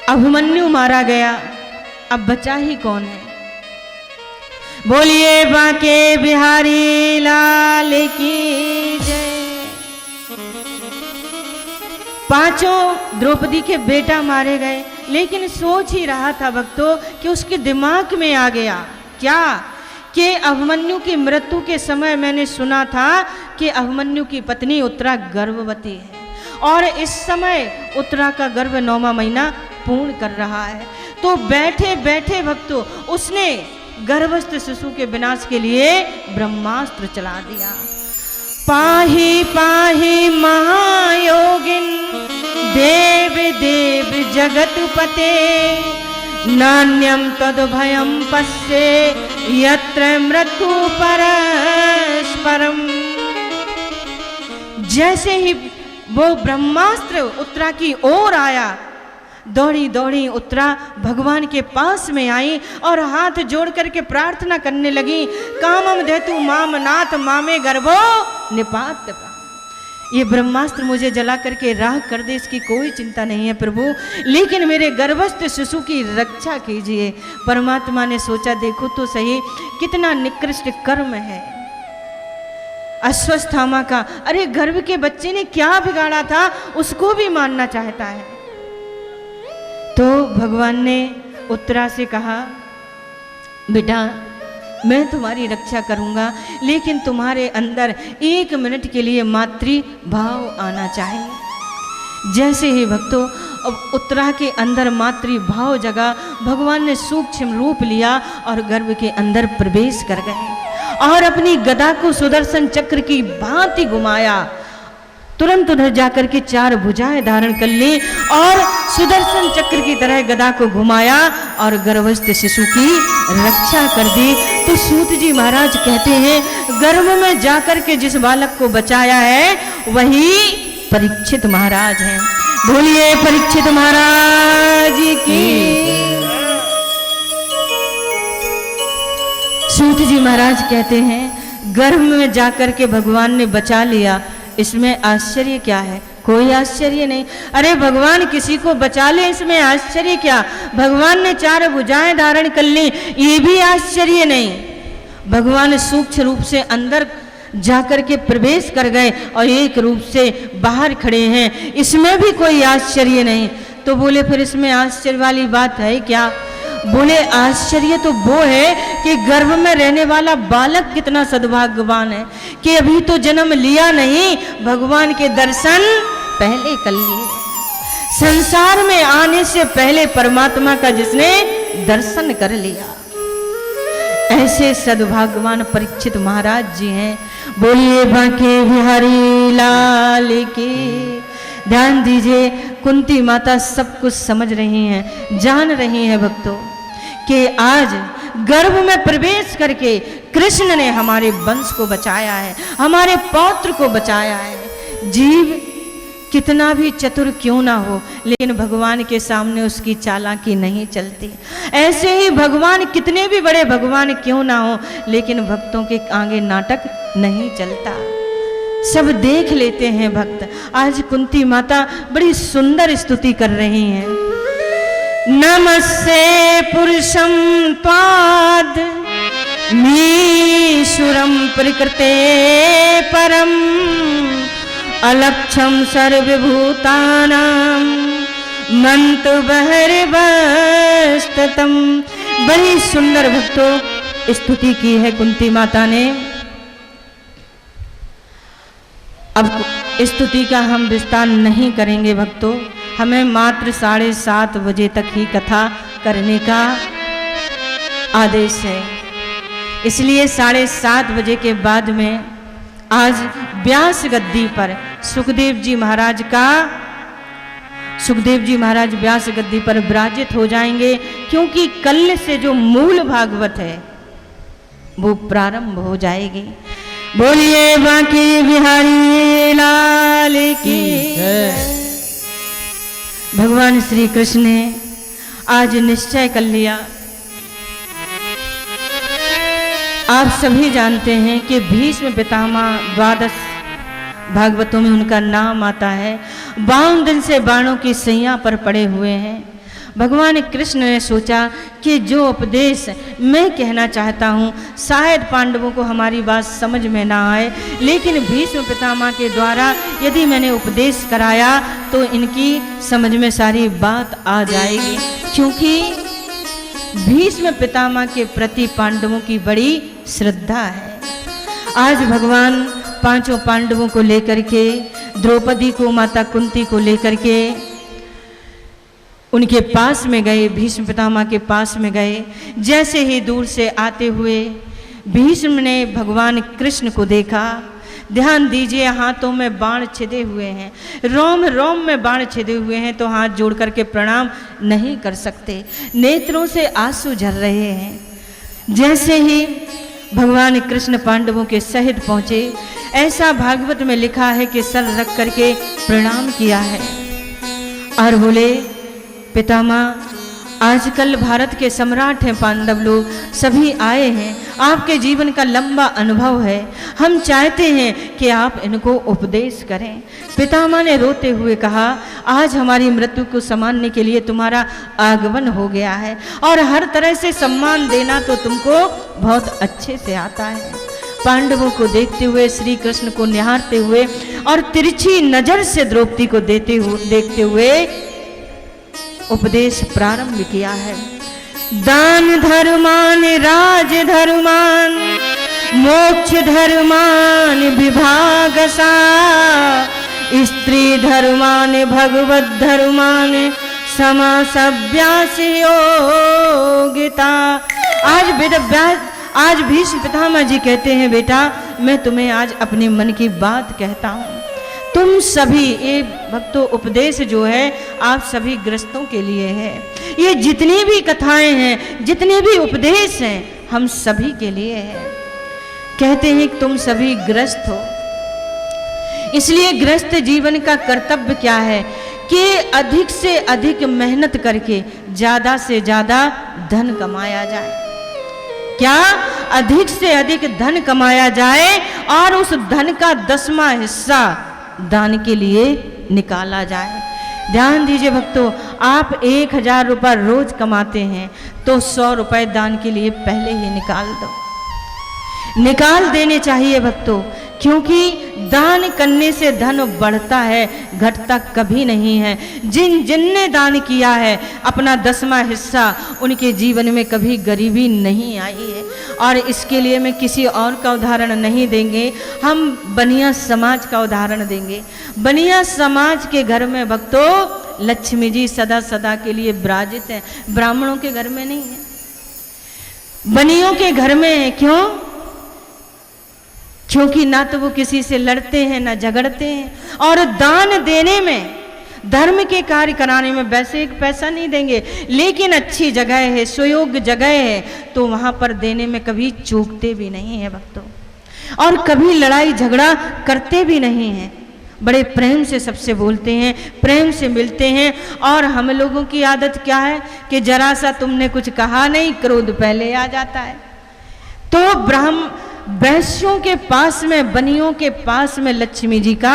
अभिमन्यु मारा गया, अब बचा ही कौन है। बोलिए बांके बिहारी लाल की जय। पांचों द्रौपदी के बेटा मारे गए, लेकिन सोच ही रहा था भक्तों कि उसके दिमाग में आ गया क्या कि अभिमन्यु की मृत्यु के समय मैंने सुना था कि अभिमन्यु की पत्नी उत्तरा गर्भवती है और इस समय उत्तरा का गर्भ 9वां महीना पूर्ण कर रहा है। तो बैठे बैठे भक्तों उसने गर्भस्थ शिशु के विनाश के लिए ब्रह्मास्त्र चला दिया। पाहि पाहि महायोगिन देव देव जगतपते नान्यम तद भयम पश्ये यत्र मृत्यु परस्परम। जैसे ही वो ब्रह्मास्त्र उत्तरा की ओर आया, दौड़ी दौड़ी उत्तरा भगवान के पास में आई और हाथ जोड़ करके प्रार्थना करने लगी, कामम देतु माम नाथ मामे गर्भो निपात। ये ब्रह्मास्त्र मुझे जला करके राख कर दे, इसकी कोई चिंता नहीं है प्रभु, लेकिन मेरे गर्भस्थ शिशु की रक्षा कीजिए। परमात्मा ने सोचा देखो तो सही कितना निकृष्ट कर्म है अश्वत्थामा का। अरे गर्भ के बच्चे ने क्या बिगाड़ा था उसको भी मानना चाहता है। तो भगवान ने उत्तरा से कहा बेटा मैं तुम्हारी रक्षा करूंगा, लेकिन तुम्हारे अंदर 1 मिनट के लिए मातृ भाव आना चाहिए। जैसे ही भक्तों अब उत्तरा के अंदर मातृ भाव जगा, भगवान ने सूक्ष्म रूप लिया और गर्भ के अंदर प्रवेश कर गए और अपनी गदा को सुदर्शन चक्र की भांति घुमाया। तुरंत उधर जाकर के 4 भुजाएं धारण कर ली और सुदर्शन चक्र की तरह गदा को घुमाया और गर्भस्थ शिशु की रक्षा कर दी। तो सूत जी महाराज कहते हैं गर्भ में जाकर के जिस बालक को बचाया है वही परीक्षित महाराज हैं। बोलिए परीक्षित महाराज की। सूत जी महाराज कहते हैं गर्भ में जाकर के भगवान ने बचा लिया, इसमें आश्चर्य क्या है? कोई आश्चर्य नहीं। अरे भगवान किसी को बचा ले, इसमें आश्चर्य क्या? भगवान ने 4 भुजाएं धारण कर ली, ये भी आश्चर्य नहीं। भगवान सूक्ष्म रूप से अंदर जाकर के प्रवेश कर गए और एक रूप से बाहर खड़े हैं, इसमें भी कोई आश्चर्य नहीं। तो बोले फिर इसमें आश्चर्य वाली बात है क्या? बोले आश्चर्य तो वो है कि गर्भ में रहने वाला बालक कितना सद्भाग्यवान है कि अभी तो जन्म लिया नहीं, भगवान के दर्शन पहले कर लिए। संसार में आने से पहले परमात्मा का जिसने दर्शन कर लिया, ऐसे सद्भाग्यवान परीक्षित महाराज जी हैं। बोलिए बांके बिहारी लाल की। ध्यान दीजिए, कुंती माता सब कुछ समझ रही हैं, जान रही हैं भक्तों कि आज गर्भ में प्रवेश करके कृष्ण ने हमारे वंश को बचाया है, हमारे पौत्र को बचाया है। जीव कितना भी चतुर क्यों ना हो, लेकिन भगवान के सामने उसकी चालाकी नहीं चलती। ऐसे ही भगवान कितने भी बड़े भगवान क्यों ना हो, लेकिन भक्तों के आगे नाटक नहीं चलता, सब देख लेते हैं भक्त। आज कुंती माता बड़ी सुंदर स्तुति कर रही हैं। नमस्ते पुरुषं त्वाद मीशुरं प्रकृते परम अलक्षम सर्वभूतानां मंतु बहिर्वस्ततम। बड़ी सुंदर भक्तों स्तुति की है कुंती माता ने। अब स्तुति का हम विस्तार नहीं करेंगे भक्तों, हमें मात्र 7:30 बजे तक ही कथा करने का आदेश है। इसलिए 7:30 बजे के बाद में आज व्यास गद्दी पर सुखदेव जी महाराज व्यास गद्दी पर विराजित हो जाएंगे, क्योंकि कल से जो मूल भागवत है वो प्रारंभ हो जाएगी। बोलिए बांके बिहारी लाल की। भगवान श्री कृष्ण ने आज निश्चय कर लिया। आप सभी जानते हैं कि भीष्म पितामह 12 भागवतों में उनका नाम आता है। 52 दिन से बाणों की सैया पर पड़े हुए हैं। भगवान कृष्ण ने सोचा कि जो उपदेश मैं कहना चाहता हूँ शायद पांडवों को हमारी बात समझ में ना आए, लेकिन भीष्म पितामह के द्वारा यदि मैंने उपदेश कराया तो इनकी समझ में सारी बात आ जाएगी, क्योंकि भीष्म पितामह के प्रति पांडवों की बड़ी श्रद्धा है। आज भगवान 5 पांडवों को लेकर के, द्रौपदी को, माता कुंती को लेकर के उनके पास में गए, भीष्म पितामह के पास में गए। जैसे ही दूर से आते हुए भीष्म ने भगवान कृष्ण को देखा। ध्यान दीजिए, हाथों में बाण छिदे हुए हैं, रोम रोम में बाण छिदे हुए हैं, तो हाथ जोड़ करके प्रणाम नहीं कर सकते, नेत्रों से आंसू झर रहे हैं। जैसे ही भगवान कृष्ण पांडवों के सहित पहुँचे, ऐसा भागवत में लिखा है कि सर रख करके प्रणाम किया है और बोले, पितामह आजकल भारत के सम्राट हैं पांडव लोग, सभी आए हैं, आपके जीवन का लंबा अनुभव है, हम चाहते हैं कि आप इनको उपदेश करें। पितामह ने रोते हुए कहा, आज हमारी मृत्यु को सम्मानने के लिए तुम्हारा आगमन हो गया है और हर तरह से सम्मान देना तो तुमको बहुत अच्छे से आता है। पांडवों को देखते हुए, श्री कृष्ण को निहारते हुए और तिरछी नजर से द्रौपदी को देखते हुए उपदेश प्रारंभ किया है। दान धर्मान राज धर्मान मोक्ष धर्मान विभागसा स्त्री धर्मान भगवत धर्मान समासव्यास योगिता। आज भीष्म पितामह जी कहते हैं, बेटा मैं तुम्हें आज अपने मन की बात कहता हूँ। तुम सभी, ये भक्तों उपदेश जो है आप सभी ग्रस्तों के लिए है। ये जितनी भी कथाएं हैं, जितने भी उपदेश हैं, हम सभी के लिए है। कहते हैं कि तुम सभी ग्रस्त हो, इसलिए गृहस्थ जीवन का कर्तव्य क्या है कि अधिक से अधिक मेहनत करके ज्यादा से ज्यादा धन कमाया जाए। क्या? अधिक से अधिक धन कमाया जाए और उस धन का 10वां हिस्सा दान के लिए निकाला जाए। ध्यान दीजिए भक्तों, आप 1000 रुपये रोज कमाते हैं तो 100 रुपये दान के लिए पहले ही निकाल दो, निकाल देने चाहिए भक्तों, क्योंकि दान करने से धन बढ़ता है, घटता कभी नहीं है। जिनने दान किया है अपना 10वां हिस्सा, उनके जीवन में कभी गरीबी नहीं आई है। और इसके लिए मैं किसी और का उदाहरण नहीं देंगे, हम बनिया समाज का उदाहरण देंगे। बनिया समाज के घर में भक्तों लक्ष्मी जी सदा सदा के लिए विराजित हैं, ब्राह्मणों के घर में नहीं है, बनियों के घर में है। क्यों? क्योंकि ना तो वो किसी से लड़ते हैं ना झगड़ते हैं, और दान देने में, धर्म के कार्य कराने में वैसे एक पैसा नहीं देंगे, लेकिन अच्छी जगह है, सुयोग्य जगह है तो वहां पर देने में कभी चूकते भी नहीं है भक्तों, और कभी लड़ाई झगड़ा करते भी नहीं हैं। बड़े प्रेम से सबसे बोलते हैं, प्रेम से मिलते हैं। और हम लोगों की आदत क्या है कि जरा सा तुमने कुछ कहा नहीं, क्रोध पहले आ जाता है। तो वैश्यों के पास में, बनियों के पास में लक्ष्मी जी का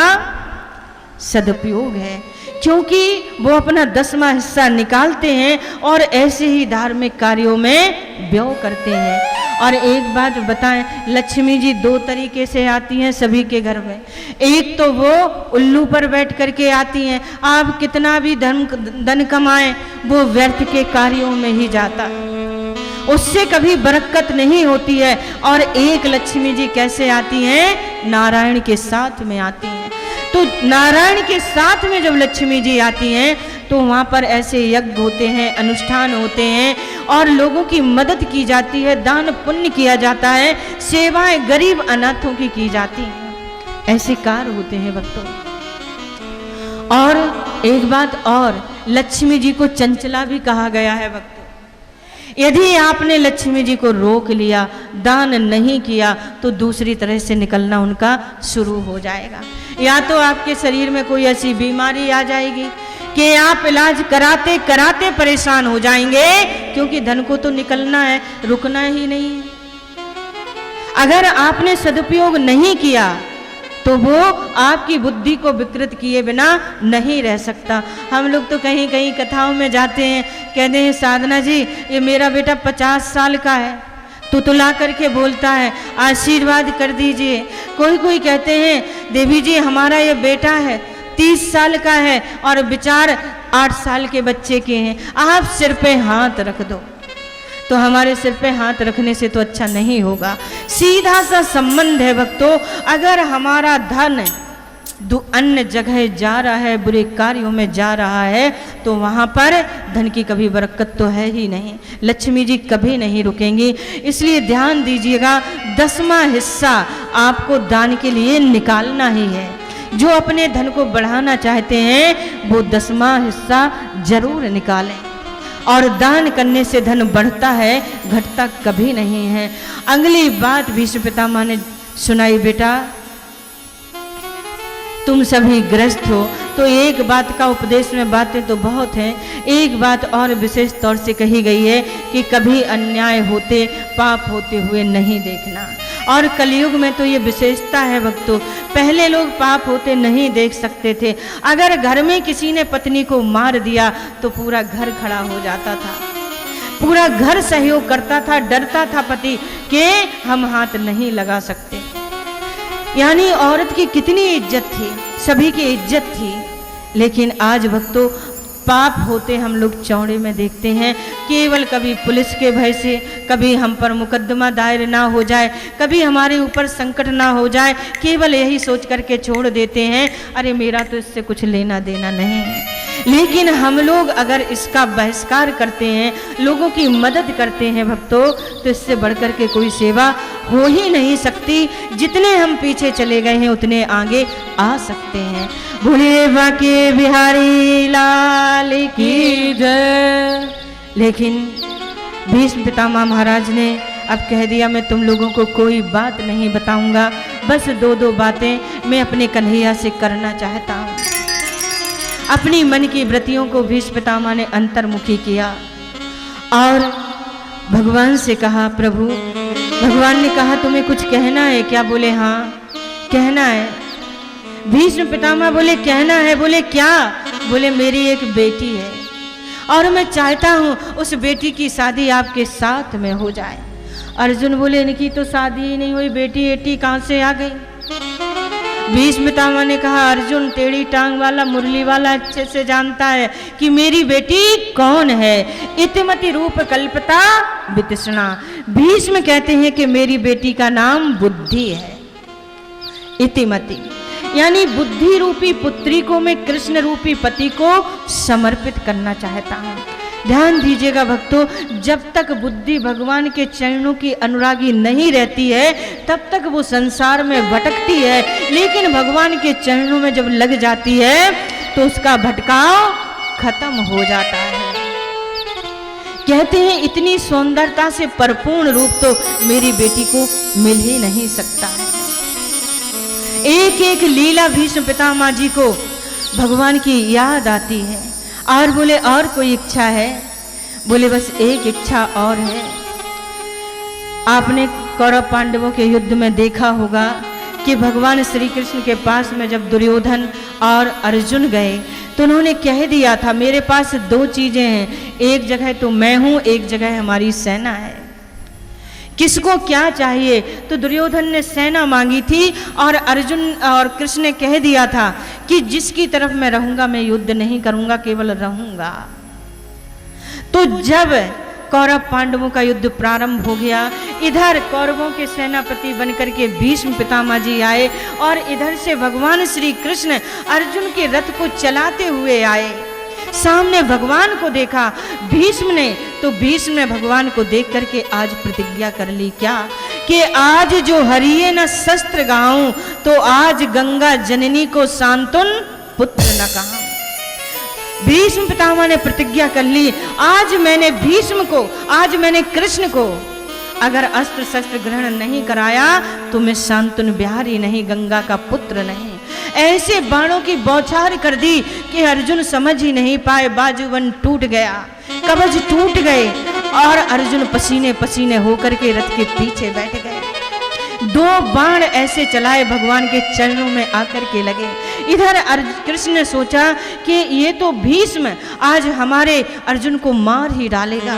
सदुपयोग है, क्योंकि वो अपना 10वां हिस्सा निकालते हैं और ऐसे ही धार्मिक कार्यों में व्यय करते हैं। और एक बात बताएं, लक्ष्मी जी 2 तरीके से आती हैं सभी के घर में। एक तो वो उल्लू पर बैठ करके आती हैं, आप कितना भी धन कमाएं वो व्यर्थ के कार्यों में ही जाता है, उससे कभी बरकत नहीं होती है। और एक लक्ष्मी जी कैसे आती हैं? नारायण के साथ में आती हैं। तो नारायण के साथ में जब लक्ष्मी जी आती हैं तो वहाँ पर ऐसे यज्ञ होते हैं, अनुष्ठान होते हैं और लोगों की मदद की जाती है, दान पुण्य किया जाता है, सेवाएं गरीब अनाथों की जाती हैं, ऐसे कार्य होते हैं भक्तों। और एक बात और, लक्ष्मी जी को चंचला भी कहा गया है भक्तों। यदि आपने लक्ष्मी जी को रोक लिया, दान नहीं किया, तो दूसरी तरह से निकलना उनका शुरू हो जाएगा। या तो आपके शरीर में कोई ऐसी बीमारी आ जाएगी कि आप इलाज कराते कराते परेशान हो जाएंगे, क्योंकि धन को तो निकलना है, रुकना ही नहीं है। अगर आपने सदुपयोग नहीं किया तो वो आपकी बुद्धि को विकृत किए बिना नहीं रह सकता। हम लोग तो कहीं कहीं कथाओं में जाते हैं, कहते हैं साधना जी ये मेरा बेटा 50 साल का है, तुतला करके बोलता है, आशीर्वाद कर दीजिए। कोई कहते हैं देवी जी हमारा ये बेटा है 30 साल का है और विचार 8 साल के बच्चे के हैं, आप सिर पे हाथ रख दो। तो हमारे सिर पे हाथ रखने से तो अच्छा नहीं होगा। सीधा सा संबंध है भक्तों, अगर हमारा धन अन्य जगह जा रहा है, बुरे कार्यों में जा रहा है, तो वहाँ पर धन की कभी बरकत तो है ही नहीं, लक्ष्मी जी कभी नहीं रुकेंगी। इसलिए ध्यान दीजिएगा, 10वां हिस्सा आपको दान के लिए निकालना ही है। जो अपने धन को बढ़ाना चाहते हैं वो 10वां हिस्सा जरूर निकालें। और दान करने से धन बढ़ता है, घटता कभी नहीं है। अगली बात भीष्म पितामह ने सुनाई, बेटा तुम सभी गृहस्थ हो तो एक बात का उपदेश में, बातें तो बहुत हैं, एक बात और विशेष तौर से कही गई है कि कभी अन्याय होते, पाप होते हुए नहीं देखना। और कलयुग में तो ये विशेषता है भक्तों, पहले लोग पाप होते नहीं देख सकते थे। अगर घर में किसी ने पत्नी को मार दिया तो पूरा घर खड़ा हो जाता था, पूरा घर सहयोग करता था, डरता था पति कि हम हाथ नहीं लगा सकते। यानी औरत की कितनी इज्जत थी, सभी की इज्जत थी। लेकिन आज भक्तों पाप होते हम लोग चौड़े में देखते हैं, केवल कभी पुलिस के भय से, कभी हम पर मुकदमा दायर ना हो जाए, कभी हमारे ऊपर संकट ना हो जाए, केवल यही सोच करके छोड़ देते हैं, अरे मेरा तो इससे कुछ लेना देना नहीं है। लेकिन हम लोग अगर इसका बहिष्कार करते हैं, लोगों की मदद करते हैं भक्तों, तो इससे बढ़कर के कोई सेवा हो ही नहीं सकती। जितने हम पीछे चले गए हैं उतने आगे आ सकते हैं। भोले बाके बिहारी लाल की जय। लेकिन भीष्म पितामह महाराज ने अब कह दिया, मैं तुम लोगों को कोई बात नहीं बताऊंगा, बस दो दो बातें मैं अपने कन्हैया से करना चाहता हूँ। अपनी मन की वृत्तियों को भीष्म पितामह ने अंतर्मुखी किया और भगवान से कहा, प्रभु, भगवान ने कहा तुम्हें कुछ कहना है क्या? बोले हाँ कहना है। भीष्म पितामह बोले कहना है? बोले क्या? बोले मेरी एक बेटी है और मैं चाहता हूँ उस बेटी की शादी आपके साथ में हो जाए। अर्जुन बोले इनकी तो शादी ही नहीं हुई, बेटी एटी कहाँ से आ गई? भीष्म पितामह ने कहा, अर्जुन टेढ़ी टांग वाला मुरली वाला अच्छे से जानता है कि मेरी बेटी कौन है। इतिमति रूप कल्पता वितृष्णा। भीष्म कहते हैं कि मेरी बेटी का नाम बुद्धि है। इतिमति यानी बुद्धि रूपी पुत्री को मैं कृष्ण रूपी पति को समर्पित करना चाहता हूँ। ध्यान दीजिएगा भक्तों, जब तक बुद्धि भगवान के चरणों की अनुरागी नहीं रहती है तब तक वो संसार में भटकती है, लेकिन भगवान के चरणों में जब लग जाती है तो उसका भटकाव खत्म हो जाता है। कहते हैं इतनी सौंदर्यता से परिपूर्ण रूप तो मेरी बेटी को मिल ही नहीं सकता है। एक एक लीला भीष्म पितामह जी को भगवान की याद आती है और बोले और कोई इच्छा है? बोले बस एक इच्छा और है। आपने कौरव पांडवों के युद्ध में देखा होगा कि भगवान श्री कृष्ण के पास में जब दुर्योधन और अर्जुन गए तो उन्होंने कह दिया था मेरे पास दो चीजें हैं, एक जगह तो मैं हूं, एक जगह हमारी सेना है। किसको क्या चाहिए? तो दुर्योधन ने सेना मांगी थी और अर्जुन और कृष्ण ने कह दिया था कि जिसकी तरफ मैं रहूंगा मैं युद्ध नहीं करूंगा, केवल रहूंगा। तो जब कौरव पांडवों का युद्ध प्रारंभ हो गया, इधर कौरवों के सेनापति बनकर के भीष्म पितामह जी आए और इधर से भगवान श्री कृष्ण अर्जुन के रथ को चलाते हुए आए। सामने भगवान को देखा भीष्म ने, तो भीष्म ने भगवान को देख करके आज प्रतिज्ञा कर ली क्या कि आज जो हरिये न शस्त्र गाऊं तो आज गंगा जननी को सांत्वन पुत्र न कहा। भीष्म पितामह ने प्रतिज्ञा कर ली आज मैंने भीष्म को, आज मैंने कृष्ण को अगर अस्त्र शस्त्र ग्रहण नहीं कराया तो मैं शांतनु बिहारी नहीं, गंगा का पुत्र नहीं। ऐसे बाणों की बौछार कर दी कि अर्जुन समझ ही नहीं पाए, बाजूबंद टूट गया, कवच टूट गए और अर्जुन पसीने पसीने होकर के रथ के पीछे बैठ गए। दो बाण ऐसे चलाए भगवान के चरणों में आकर के लगे। इधर कृष्ण ने सोचा कि ये तो भीष्म आज हमारे अर्जुन को मार ही डालेगा।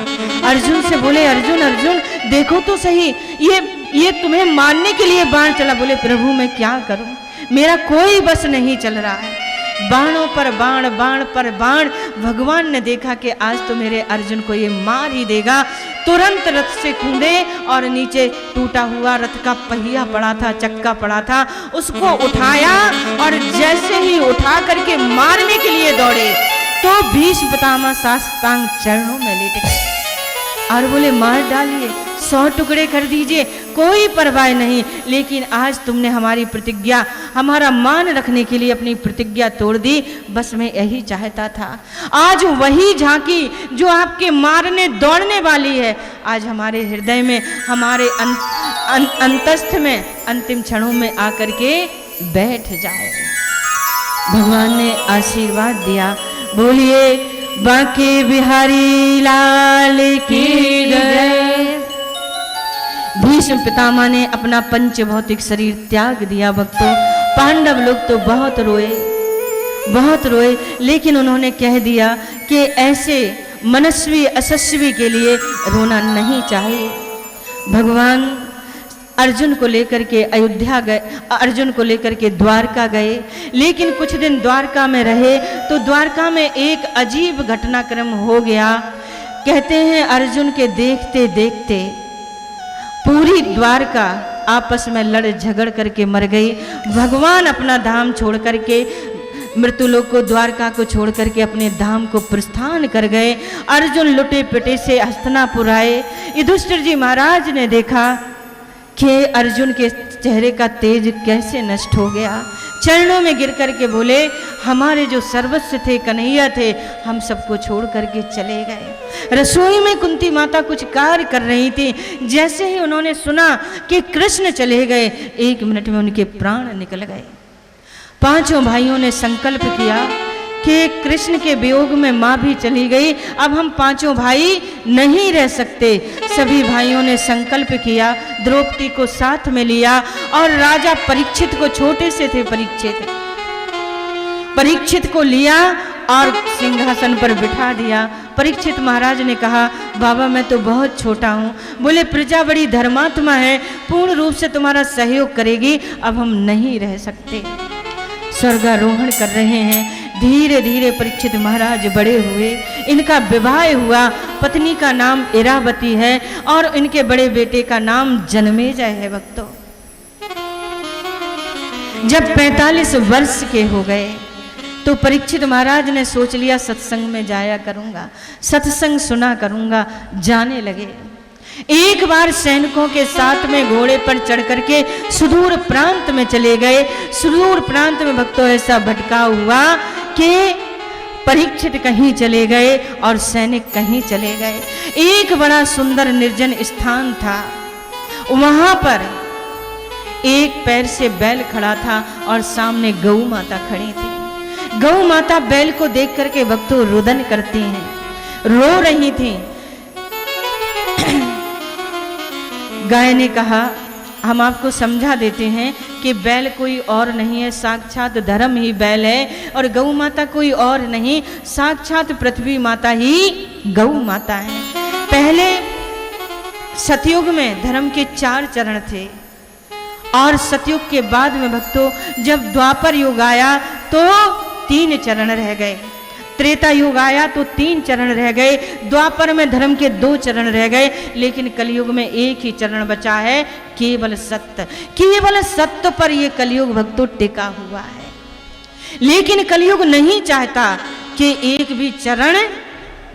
अर्जुन से बोले अर्जुन अर्जुन देखो तो सही, ये तुम्हें मारने के लिए बाण चला। बोले प्रभु मैं क्या करूं, मेरा कोई बस नहीं चल रहा है। बाणों पर बाण, बाण पर बाण। भगवान ने देखा कि आज तो मेरे अर्जुन को ये मार ही देगा। तुरंत रथ से कूदे और नीचे टूटा हुआ रथ का पहिया पड़ा था, चक्का पड़ा था, उसको उठाया और जैसे ही उठा करके मारने के लिए दौड़े तो भीष्म पितामह साष्टांग चरणों में लेट गए और बोले मार डालिए, 100 टुकड़े कर दीजिए, कोई परवाह नहीं, लेकिन आज तुमने हमारी प्रतिज्ञा, हमारा मान रखने के लिए अपनी प्रतिज्ञा तोड़ दी। बस मैं यही चाहता था आज वही झांकी जो आपके मारने दौड़ने वाली है आज हमारे हृदय में, हमारे अंतस्थ में अंतिम क्षणों में आकर के बैठ जाए। भगवान ने आशीर्वाद दिया। बोलिए बांके बिहारी लाल की जय। भीष्म पितामह ने अपना पंच भौतिक शरीर त्याग दिया। भक्तों पांडव लोग तो बहुत रोए, लेकिन उन्होंने कह दिया कि ऐसे मनस्वी असस्वी के लिए रोना नहीं चाहिए। भगवान अर्जुन को लेकर के अयोध्या गए, अर्जुन को लेकर के द्वारका गए, लेकिन कुछ दिन द्वारका में रहे तो द्वारका में एक अजीब घटनाक्रम हो गया। कहते हैं अर्जुन के देखते देखते पूरी द्वारका आपस में लड़ झगड़ करके मर गई। भगवान अपना धाम छोड़ करके, मृत्युलोक को, द्वारका को छोड़ करके अपने धाम को प्रस्थान कर गए। अर्जुन लुटे पिटे से हस्तिनापुर आए। युधिष्ठिर जी महाराज ने देखा कि अर्जुन के चेहरे का तेज कैसे नष्ट हो गया, चरणों में गिर करके बोले, हमारे जो सर्वस्व थे, कन्हैया थे, हम सबको छोड़ करके चले गए। रसोई में कुंती माता कुछ कार्य कर रही थी। जैसे ही उन्होंने सुना कि कृष्ण चले गए, 1 मिनट में उनके प्राण निकल गए। पांचों भाइयों ने संकल्प किया कि कृष्ण के वियोग में माँ भी चली गई, अब हम पांचों भाई नहीं रह सकते। सभी भाइयों ने संकल्प किया, द्रौपदी को साथ में लिया और राजा परीक्षित को, छोटे से थे परीक्षित को लिया और सिंहासन पर बिठा दिया। परीक्षित महाराज ने कहा, बाबा मैं तो बहुत छोटा हूँ। बोले, प्रजा बड़ी धर्मात्मा है, पूर्ण रूप से तुम्हारा सहयोग करेगी, अब हम नहीं रह सकते। स्वर्गारोहण कर रहे हैं। धीरे धीरे परीक्षित महाराज बड़े हुए, इनका विवाह हुआ। पत्नी का नाम इरावती है और इनके बड़े बेटे का नाम जनमेजय है। भक्तों, जब 45 वर्ष के हो गए तो परीक्षित महाराज ने सोच लिया, सत्संग में जाया करूंगा, सत्संग सुना करूंगा। जाने लगे। एक बार सैनिकों के साथ में घोड़े पर चढ़ करके सुदूर प्रांत में चले गए। सुदूर प्रांत में भक्तों ऐसा भटकाव हुआ कि परीक्षित कहीं चले गए और सैनिक कहीं चले गए। एक बड़ा सुंदर निर्जन स्थान था, वहां पर एक पैर से बैल खड़ा था और सामने गौ माता खड़ी थी। गौ माता बैल को देख करके भक्तों रुदन करती हैं, रो रही थी। गाय ने कहा, हम आपको समझा देते हैं कि बैल कोई और नहीं है, साक्षात धर्म ही बैल है, और गौ माता कोई और नहीं, साक्षात पृथ्वी माता ही गौ माता है। पहले सतयुग में धर्म के 4 चरण थे और सतयुग के बाद में भक्तों जब द्वापर युग आया तो 3 चरण रह गए। त्रेता युग आया तो 3 चरण रह गए। द्वापर में धर्म के 2 चरण रह गए, लेकिन कलयुग में एक ही चरण बचा है, केवल सत्य। केवल सत्य पर यह कलयुग भक्तों टिका हुआ है। लेकिन कलयुग नहीं चाहता कि एक भी चरण